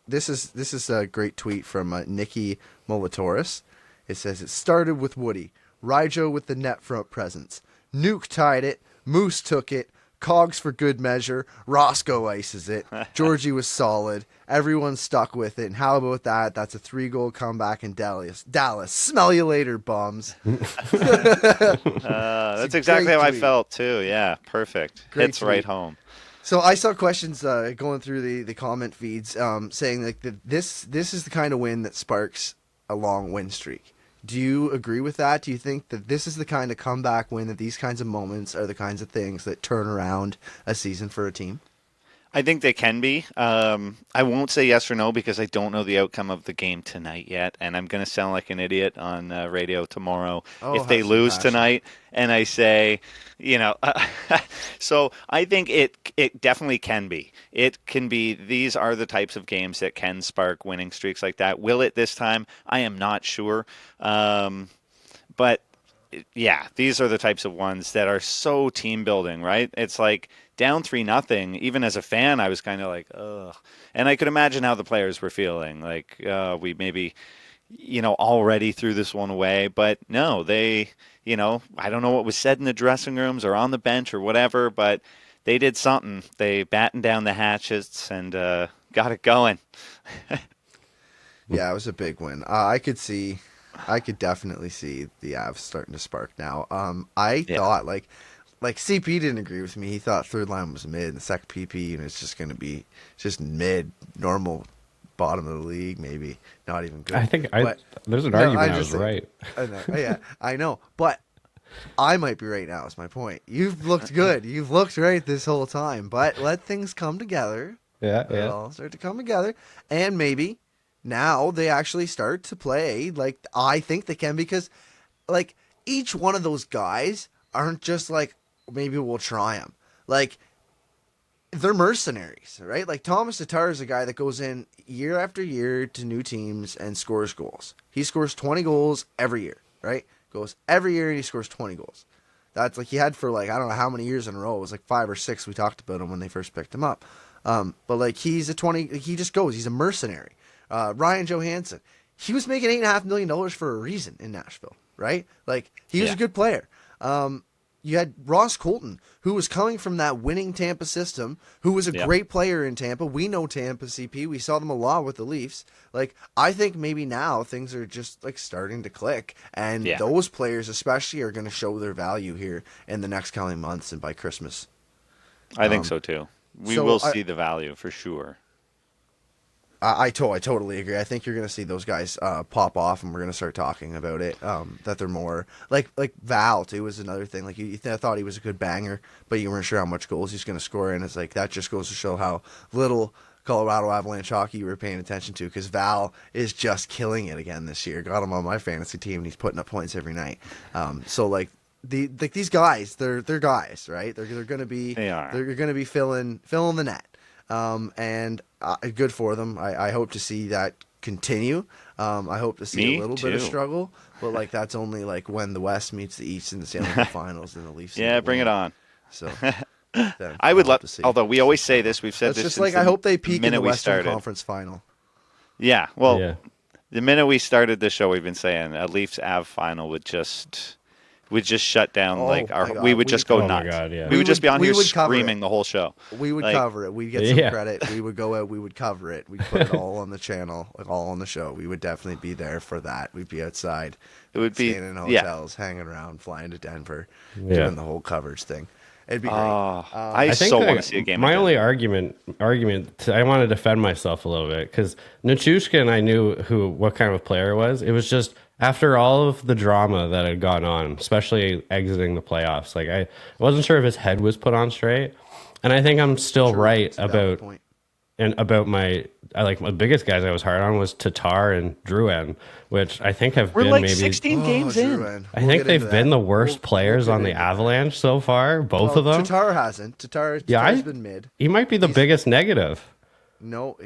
this is a great tweet from Nikki Molitoris. It says, it started with Woody. Ryjo with the net front presence. Nuke tied it. Moose took it. Cogs for good measure. Roscoe ices it. Georgie was solid. Everyone stuck with it. And how about that? That's a 3-goal comeback in Dallas. Smell you later, bums. That's exactly how I felt, too. Yeah, perfect. Hits right home. So I saw questions going through the comment feeds saying like this is the kind of win that sparks a long win streak. Do you agree with that? Do you think that this is the kind of comeback win, that these kinds of moments are the kinds of things that turn around a season for a team? I think they can be. I won't say yes or no because I don't know the outcome of the game tonight yet, and I'm going to sound like an idiot on radio tomorrow if they lose tonight. And I say, so I think it definitely can be. It can be. These are the types of games that can spark winning streaks like that. Will it this time? I am not sure, but. Yeah, these are the types of ones that are so team building, right? It's like down 3-0. Even as a fan, I was kind of like, ugh. And I could imagine how the players were feeling. Like, we maybe, already threw this one away. But no, they, I don't know what was said in the dressing rooms or on the bench or whatever, but they did something. They battened down the hatchets and got it going. Yeah, it was a big win. I could definitely see the Avs starting to spark now. I thought like CP didn't agree with me. He thought third line was mid, and the second PP unit is just going to be just mid, normal bottom of the league, maybe not even good. I think But- there's an No, argument I'm I just was saying- right. I know. Yeah, I know. But I might be right now. Is my point. You've looked good. You've looked right this whole time. But let things come together. Yeah, Let it all start to come together, and maybe now they actually start to play like I think they can, because like each one of those guys aren't just like maybe we'll try them. Like they're mercenaries, right? Like Thomas Tatar is a guy that goes in year after year to new teams and scores goals. He scores 20 goals every year, right? Goes every year and he scores 20 goals. That's like he had for like I don't know how many years in a row. It was like 5 or 6. We talked about him when they first picked him up. But like he's a 20. He just goes. He's a mercenary. Ryan Johansson. He was making $8.5 million for a reason in Nashville, right? Like he was a good player. You had Ross Colton, who was coming from that winning Tampa system, who was a great player in Tampa. We know Tampa CP. We saw them a lot with the Leafs. Like, I think maybe now things are just like starting to click, and those players especially are going to show their value here in the next coming months and by Christmas. I think so too. We will see the value for sure. I totally agree. I think you're going to see those guys pop off, and we're going to start talking about it. That they're more like Val too is another thing. Like you thought he was a good banger, but you weren't sure how much goals he's going to score, and it's like that just goes to show how little Colorado Avalanche hockey you were paying attention to, because Val is just killing it again this year. Got him on my fantasy team, and he's putting up points every night. So like these guys, they're guys, right? They're going to be they're going to be filling the net. And good for them. I hope to see that continue. I hope to see a little bit of struggle, but like that's only like when the West meets the East in the Stanley Cup Finals and the Leafs. Bring it on. So I would love to see. Although we always say this, we've said That's this. just since like I hope they peak in the we Western started. Conference Final. Yeah, well, the minute we started the show, we've been saying a Leafs Av final would just shut down we would just go nuts. My God, yeah. We would just be on here would cover screaming it. the whole show. We would cover it. We'd get some credit. We would go out. We would cover it. We'd put it all on the channel, like all on the show. We would definitely be there for that. We'd be outside. It would be staying in hotels, hanging around, flying to Denver, doing the whole coverage thing. It'd be great. I so want to see a game. My again. only argument, I want to defend myself a little bit, because Nichushkin, I knew what kind of player it was. It was just after all of the drama that had gone on, especially exiting the playoffs. Like I wasn't sure if his head was put on straight, and I think I'm still right about my biggest guys I was hard on was Tatar and Drouin, which I think have been like maybe 16 games in. I think they've been the worst players on the Avalanche so far, both of them. Tatar hasn't. Tatar's been mid. He might be the biggest negative. No,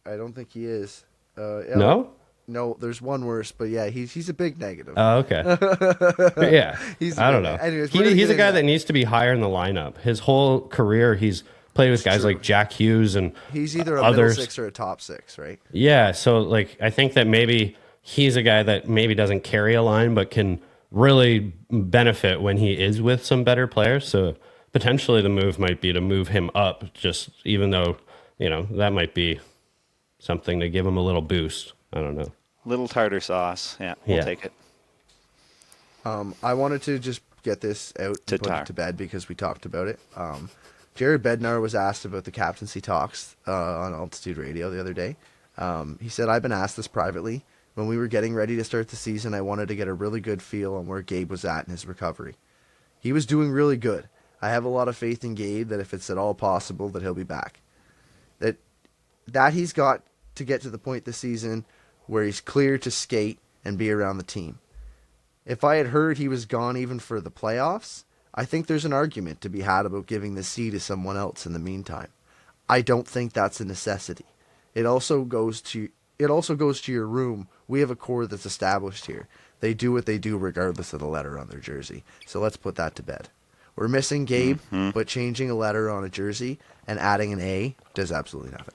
I don't think he is. No? No, there's one worse, but yeah, he's a big negative. Oh, okay. Yeah. I don't know. Anyways, he's a guy that needs to be higher in the lineup. His whole career, he's played with guys like Jack Hughes and he's either a others. middle six or a top six, right? Yeah, so like I think that maybe he's a guy that maybe doesn't carry a line, but can really benefit when he is with some better players. So potentially the move might be to move him up, just even though, that might be something to give him a little boost. I don't know. Little tartar sauce. Yeah, we'll take it. I wanted to just get this out and put it to bed because we talked about it. Jared Bednar was asked about the captaincy talks on Altitude Radio the other day. He said, I've been asked this privately. When we were getting ready to start the season, I wanted to get a really good feel on where Gabe was at in his recovery. He was doing really good. I have a lot of faith in Gabe that if it's at all possible that he'll be back. That he's got to get to the point this season where he's clear to skate and be around the team. If I had heard he was gone even for the playoffs, I think there's an argument to be had about giving the C to someone else in the meantime. I don't think that's a necessity. It also goes to your room. We have a core that's established here. They do what they do regardless of the letter on their jersey. So let's put that to bed. We're missing Gabe, but changing a letter on a jersey and adding an A does absolutely nothing.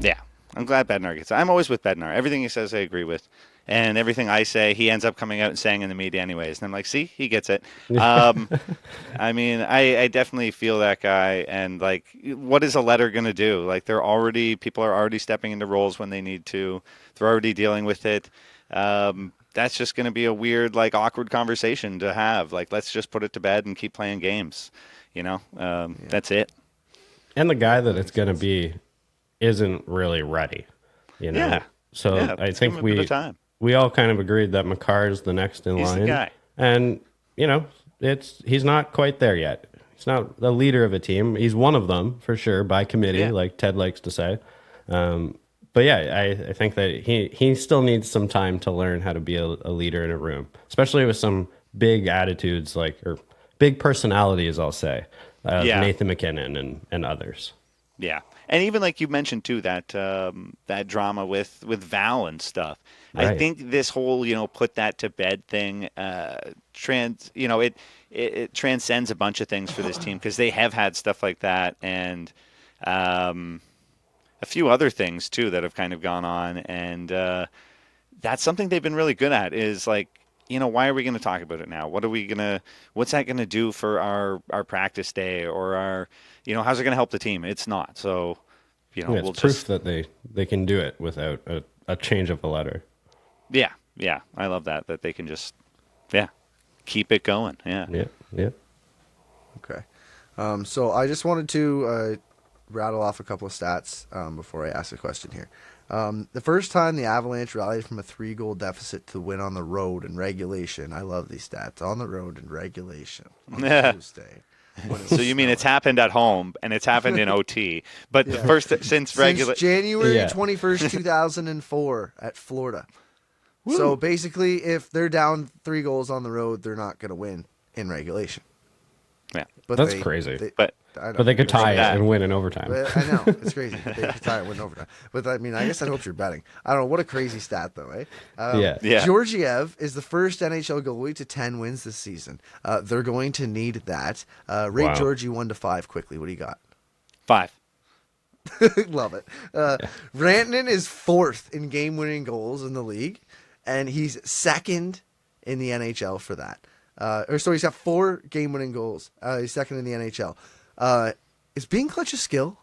Yeah, I'm glad Bednar gets it. I'm always with Bednar. Everything he says I agree with. And everything I say, he ends up coming out and saying in the media anyways. And I'm like, see, he gets it. I mean, I definitely feel that guy. And, like, what is a letter going to do? Like, people are already stepping into roles when they need to. They're already dealing with it. That's just going to be a weird, like, awkward conversation to have. Like, let's just put it to bed and keep playing games. That's it. And the guy that it's going to be isn't really ready. You know, Yeah. so Yeah, I let's give think him a bit of time. we all kind of agreed that Makar is the next in He's the line, guy. and you know, he's not quite there yet. He's not the leader of a team. He's one of them for sure by committee, Yeah. like Ted likes to say. But yeah, I think that he still needs some time to learn how to be a leader in a room, especially with some big attitudes or big personalities, I'll say, Yeah. Nathan McKinnon and others. Yeah, and even like you mentioned too, that drama with Val and stuff. I Right. think this whole put that to bed thing, it transcends a bunch of things for this team because they have had stuff like that and a few other things too that have kind of gone on, and that's something they've been really good at. Is like, why are we going to talk about it now? What's that going to do for our practice day or how's it going to help the team? It's not. So, Yeah, we'll it's proof just, that they can do it without a change of a letter. yeah. I love that they can just, keep it going. Yeah. Yeah. Okay. So I just wanted to rattle off a couple of stats before I ask a question here. The first time the Avalanche rallied from a 3-goal deficit to win on the road in regulation. I love these stats. On the road in regulation on Tuesday. So you mean it's happened at home and it's happened in OT, but the first since regular January Yeah. 21st, 2004 at Florida. So basically, if they're down 3 goals on the road, they're not going to win in regulation. Yeah. But That's crazy. But I know. But they could tie it that. and win in overtime. But I know, it's crazy. They could tie it, win overtime. But I mean, I guess that helps your betting. I don't know. What a crazy stat, though, eh? Yeah. Georgiev is the first NHL goalie to 10 wins this season. They're going to need that. Rate Wow. Georgie 1 to 5 quickly. What do you got? 5. Love it. Rantanen is 4th in game-winning goals in the league, and he's 2nd in the NHL for that. He's got 4 game-winning goals. He's 2nd in the NHL. Is being clutch a skill?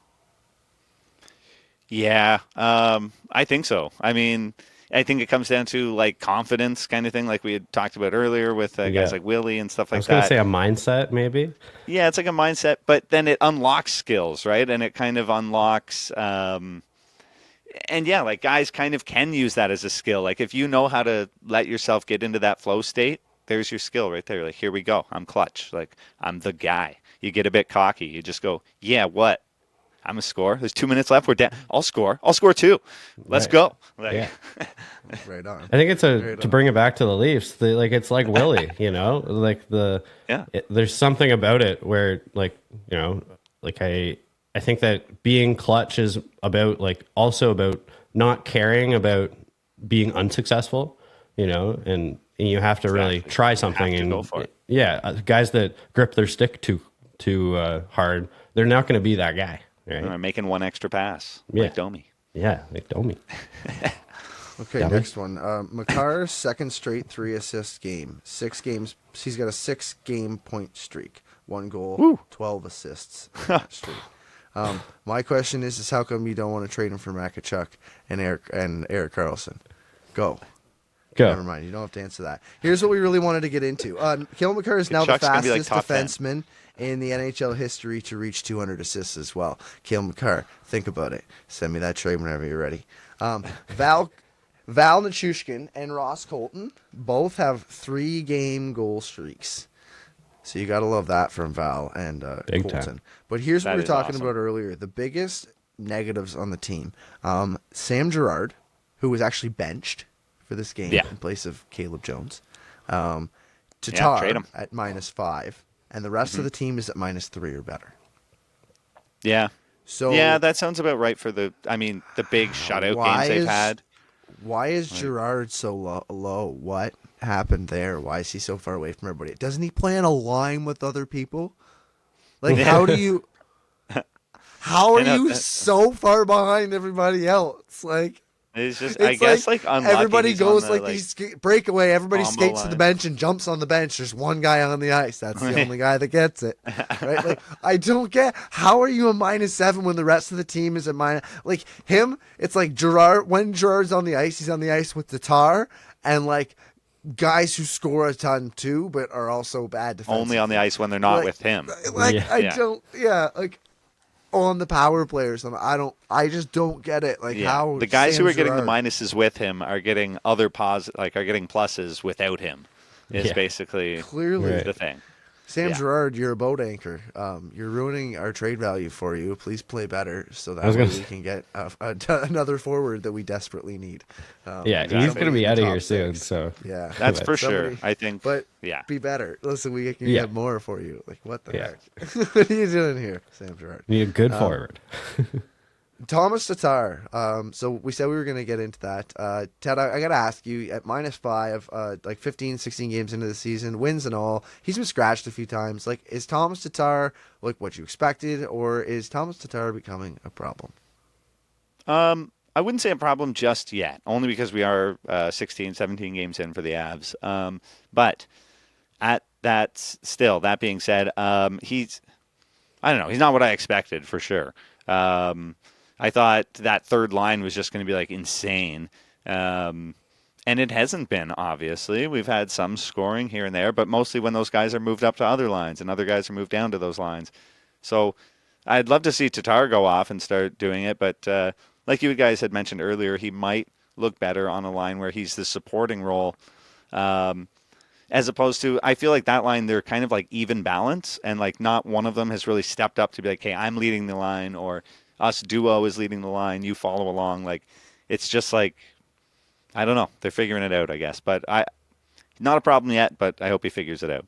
Yeah, I think so. I mean, I think it comes down to like confidence kind of thing, like we had talked about earlier with guys like Willie and stuff I like was going to that. say a mindset, maybe. Yeah, it's like a mindset, but then it unlocks skills, right? And it kind of unlocks, and yeah, like guys kind of can use that as a skill. Like if you know how to let yourself get into that flow state, there's your skill right there. Like, here we go. I'm clutch. Like, I'm the guy. You get a bit cocky. You just go, yeah, what? I'm a score. There's 2 minutes left. We're down. I'll score. I'll score too. Let's Right. go. Like, Yeah. Right on. I think it's to bring it back to the Leafs. It's like Willie, there's something about it where I think that being clutch is about also about not caring about being unsuccessful, and you have to really Exactly. try You something have to and go for it. yeah, guys that grip their stick too hard, they're not going to be that guy, right? Or making one extra pass, Yeah. like Domi. Yeah, like Domi. Okay, next one. Makar's 2nd straight 3-assist game. 6 games. He's got a 6-game point streak. 1 goal, 12 assists in that streak. My question is how come you don't want to trade him for Makachuk and Eric Carlson? Go. Never mind. You don't have to answer that. Here's what we really wanted to get into. Cale Makar is now the Kachuk's gonna be, like, fastest top 10. defenseman in the NHL history to reach 200 assists as well. Cale Makar, think about it. Send me that trade whenever you're ready. Val Nichushkin and Ross Colton both have 3-game goal streaks. So you got to love that from Val and Big Colton. time. But here's what That we were is talking awesome. about earlier. The biggest negatives on the team. Sam Girard, who was actually benched for this game Yeah. in place of Caleb Jones. trade Tatar him. at -5. And the rest of the team is at -3 or better. Yeah. So Yeah, that sounds about right for the big shutout Why games they've is- had. Why is Girard so low? What happened there? Why is he so far away from everybody? Doesn't he play on a line with other people? Like, how do you? How are I know, you that- so far behind everybody else? Like, It's just, it's I guess, unlucky everybody he's on goes the, these breakaway. Everybody combo skates to the line. bench and jumps on the bench. There's one guy on the ice. That's the only guy that gets it. Right? Like, I don't get how are you a -7 when the rest of the team is at minus? Like him, it's like Girard. When Girard's on the ice, he's on the ice with Tatar and like guys who score a ton too, but are also bad defense. only on the ice when they're not Like- with him. Like Yeah. I Yeah. don't. Yeah. Like. on the power players. And I just don't get it. Like how the guys Sam who are getting the Girard- minuses with him are getting are getting pluses without him. Is basically clearly the thing. Sam Yeah. Girard, you're a boat anchor. You're ruining our trade value for you. Please play better so that way we can get another forward that we desperately need. He's going to be out of here soon. So yeah, That's for sure. I think. But yeah, be better. Listen, we can get more for you. Like what the heck? What are you doing here, Sam Girard? need a good forward. Thomas Tatar. So we said we were going to get into that. Ted, I got to ask you, at -5, like 15, 16 games into the season, wins and all, he's been scratched a few times. Like, is Thomas Tatar like what you expected, or is Thomas Tatar becoming a problem? I wouldn't say a problem just yet, only because we are 16, 17 games in for the Avs. But that being said, I don't know, he's not what I expected for sure. I thought that third line was just going to be like insane. And it hasn't been, obviously. We've had some scoring here and there, but mostly when those guys are moved up to other lines and other guys are moved down to those lines. So I'd love to see Tatar go off and start doing it, but like you guys had mentioned earlier, he might look better on a line where he's the supporting role. As opposed to, I feel like that line, they're kind of like even balance, and like not one of them has really stepped up to be like, hey, I'm leading the line, or us duo is leading the line, you follow along. Like, it's just like, I don't know. They're figuring it out, I guess. But not a problem yet, but I hope he figures it out.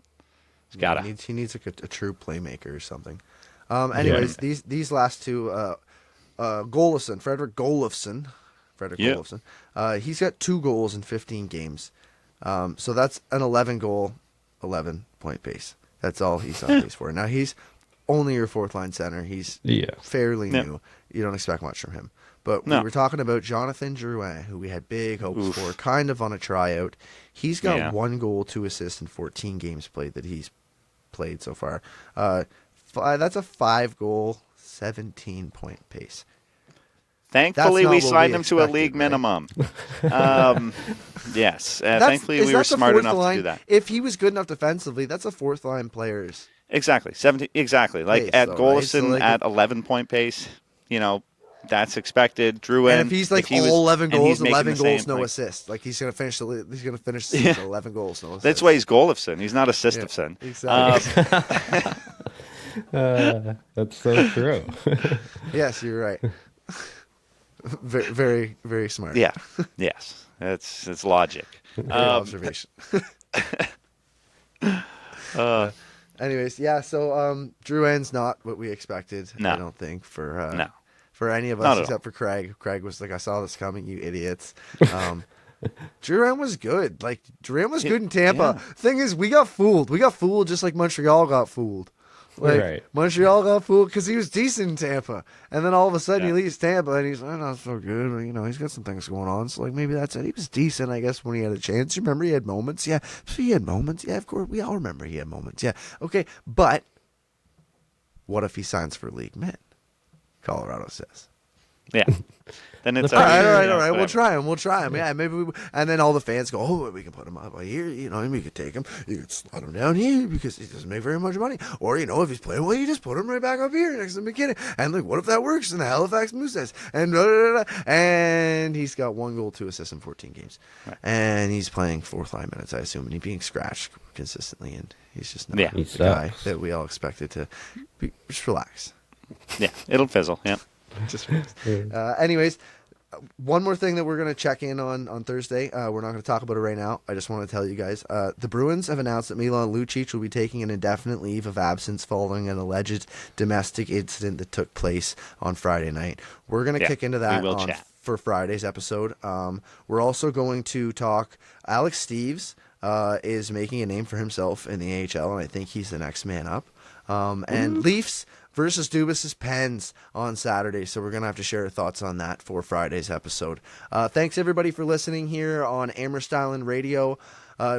He's gotta. He needs like a true playmaker or something. Anyways, these last two, Fredrik Golofsson, he's got 2 goals in 15 games. So that's an 11-goal, 11-point pace. That's all he's on pace for. Now, he's only your fourth-line center. He's fairly new. You don't expect much from him. But we were talking about Jonathan Drouin, who we had big hopes for, kind of on a tryout. He's got 1 goal, 2 assists in 14 games played that he's played so far. That's a 5-goal, 17-point pace. Thankfully, we signed him to a league minimum. Yes. Thankfully, we were smart enough to do that. If he was good enough defensively, that's a fourth-line player's. Exactly. 17. Exactly. Like pace, at though, Golofsson right? So, at 11-point pace, that's expected. Drouin. And if he's like all 11 goals, 11 goals, no assists. Like he's gonna finish the season with 11 goals, no assists. That's why he's Golofsson. He's not Assistofsson. Exactly. That's so true. Yes, you're right. Very, very, very smart. Yeah. Yes. It's logic. Great observation. Anyways, yeah. So Drouin's not what we expected. No. I don't think for No. for any of Not us at except for Craig. Craig was like, "I saw this coming, you idiots." Drouin was good. Like Drouin was good in Tampa. Yeah. Thing is, we got fooled. We got fooled just like Montreal got fooled. Like Right. Montreal got fooled because he was decent in Tampa, and then all of a sudden he leaves Tampa and he's not so good. But, he's got some things going on. So like maybe that's it. He was decent, I guess, when he had a chance. You remember he had moments. Yeah, so he had moments. Yeah, of course we all remember he had moments. Yeah, okay. But what if he signs for league min? Colorado says. Yeah. Then it's All right. whatever. We'll try him. Yeah, maybe and then all the fans go, "Oh, we can put him up here. We could take him. You could slot him down here because he doesn't make very much money. Or if he's playing well, you just put him right back up here next to McKinnon. And like, what if that works in the Halifax Moose says? And and he's got 1 goal, 2 assists in 14 games, and he's playing fourth line minutes, I assume, and he's being scratched consistently, and he's just not the guy that we all expected to be. Just relax. Yeah, it'll fizzle. Yeah. Just anyways, one more thing that we're going to check in on Thursday. We're not going to talk about it right now. I just want to tell you guys, the Bruins have announced that Milan Lucic will be taking an indefinite leave of absence following an alleged domestic incident that took place on Friday night. We're going to kick into that for Friday's episode. We're also going to talk. Alex Steeves is making a name for himself in the AHL, and I think he's the next man up. And Leafs versus Dubas's Pens on Saturday. So we're going to have to share our thoughts on that for Friday's episode. Thanks, everybody, for listening here on Amherst Island Radio,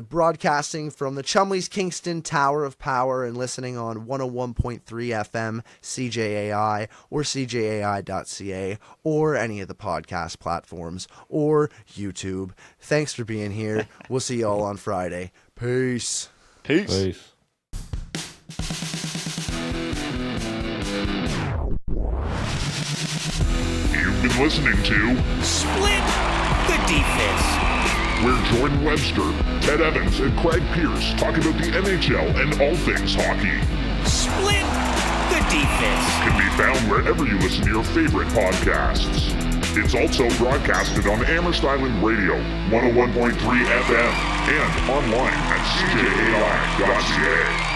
broadcasting from the Chumleys Kingston Tower of Power and listening on 101.3 FM CJAI or CJAI.CA or any of the podcast platforms or YouTube. Thanks for being here. We'll see you all on Friday. Peace. Peace. listening to Split the Defense. We're Jordan Webster, Ted Evans, and Craig Pearce talk about the NHL and all things hockey. Split the Defense. Can be found wherever you listen to your favorite podcasts. It's also broadcasted on Amherst Island Radio, 101.3 FM, and online at CJAI.CA.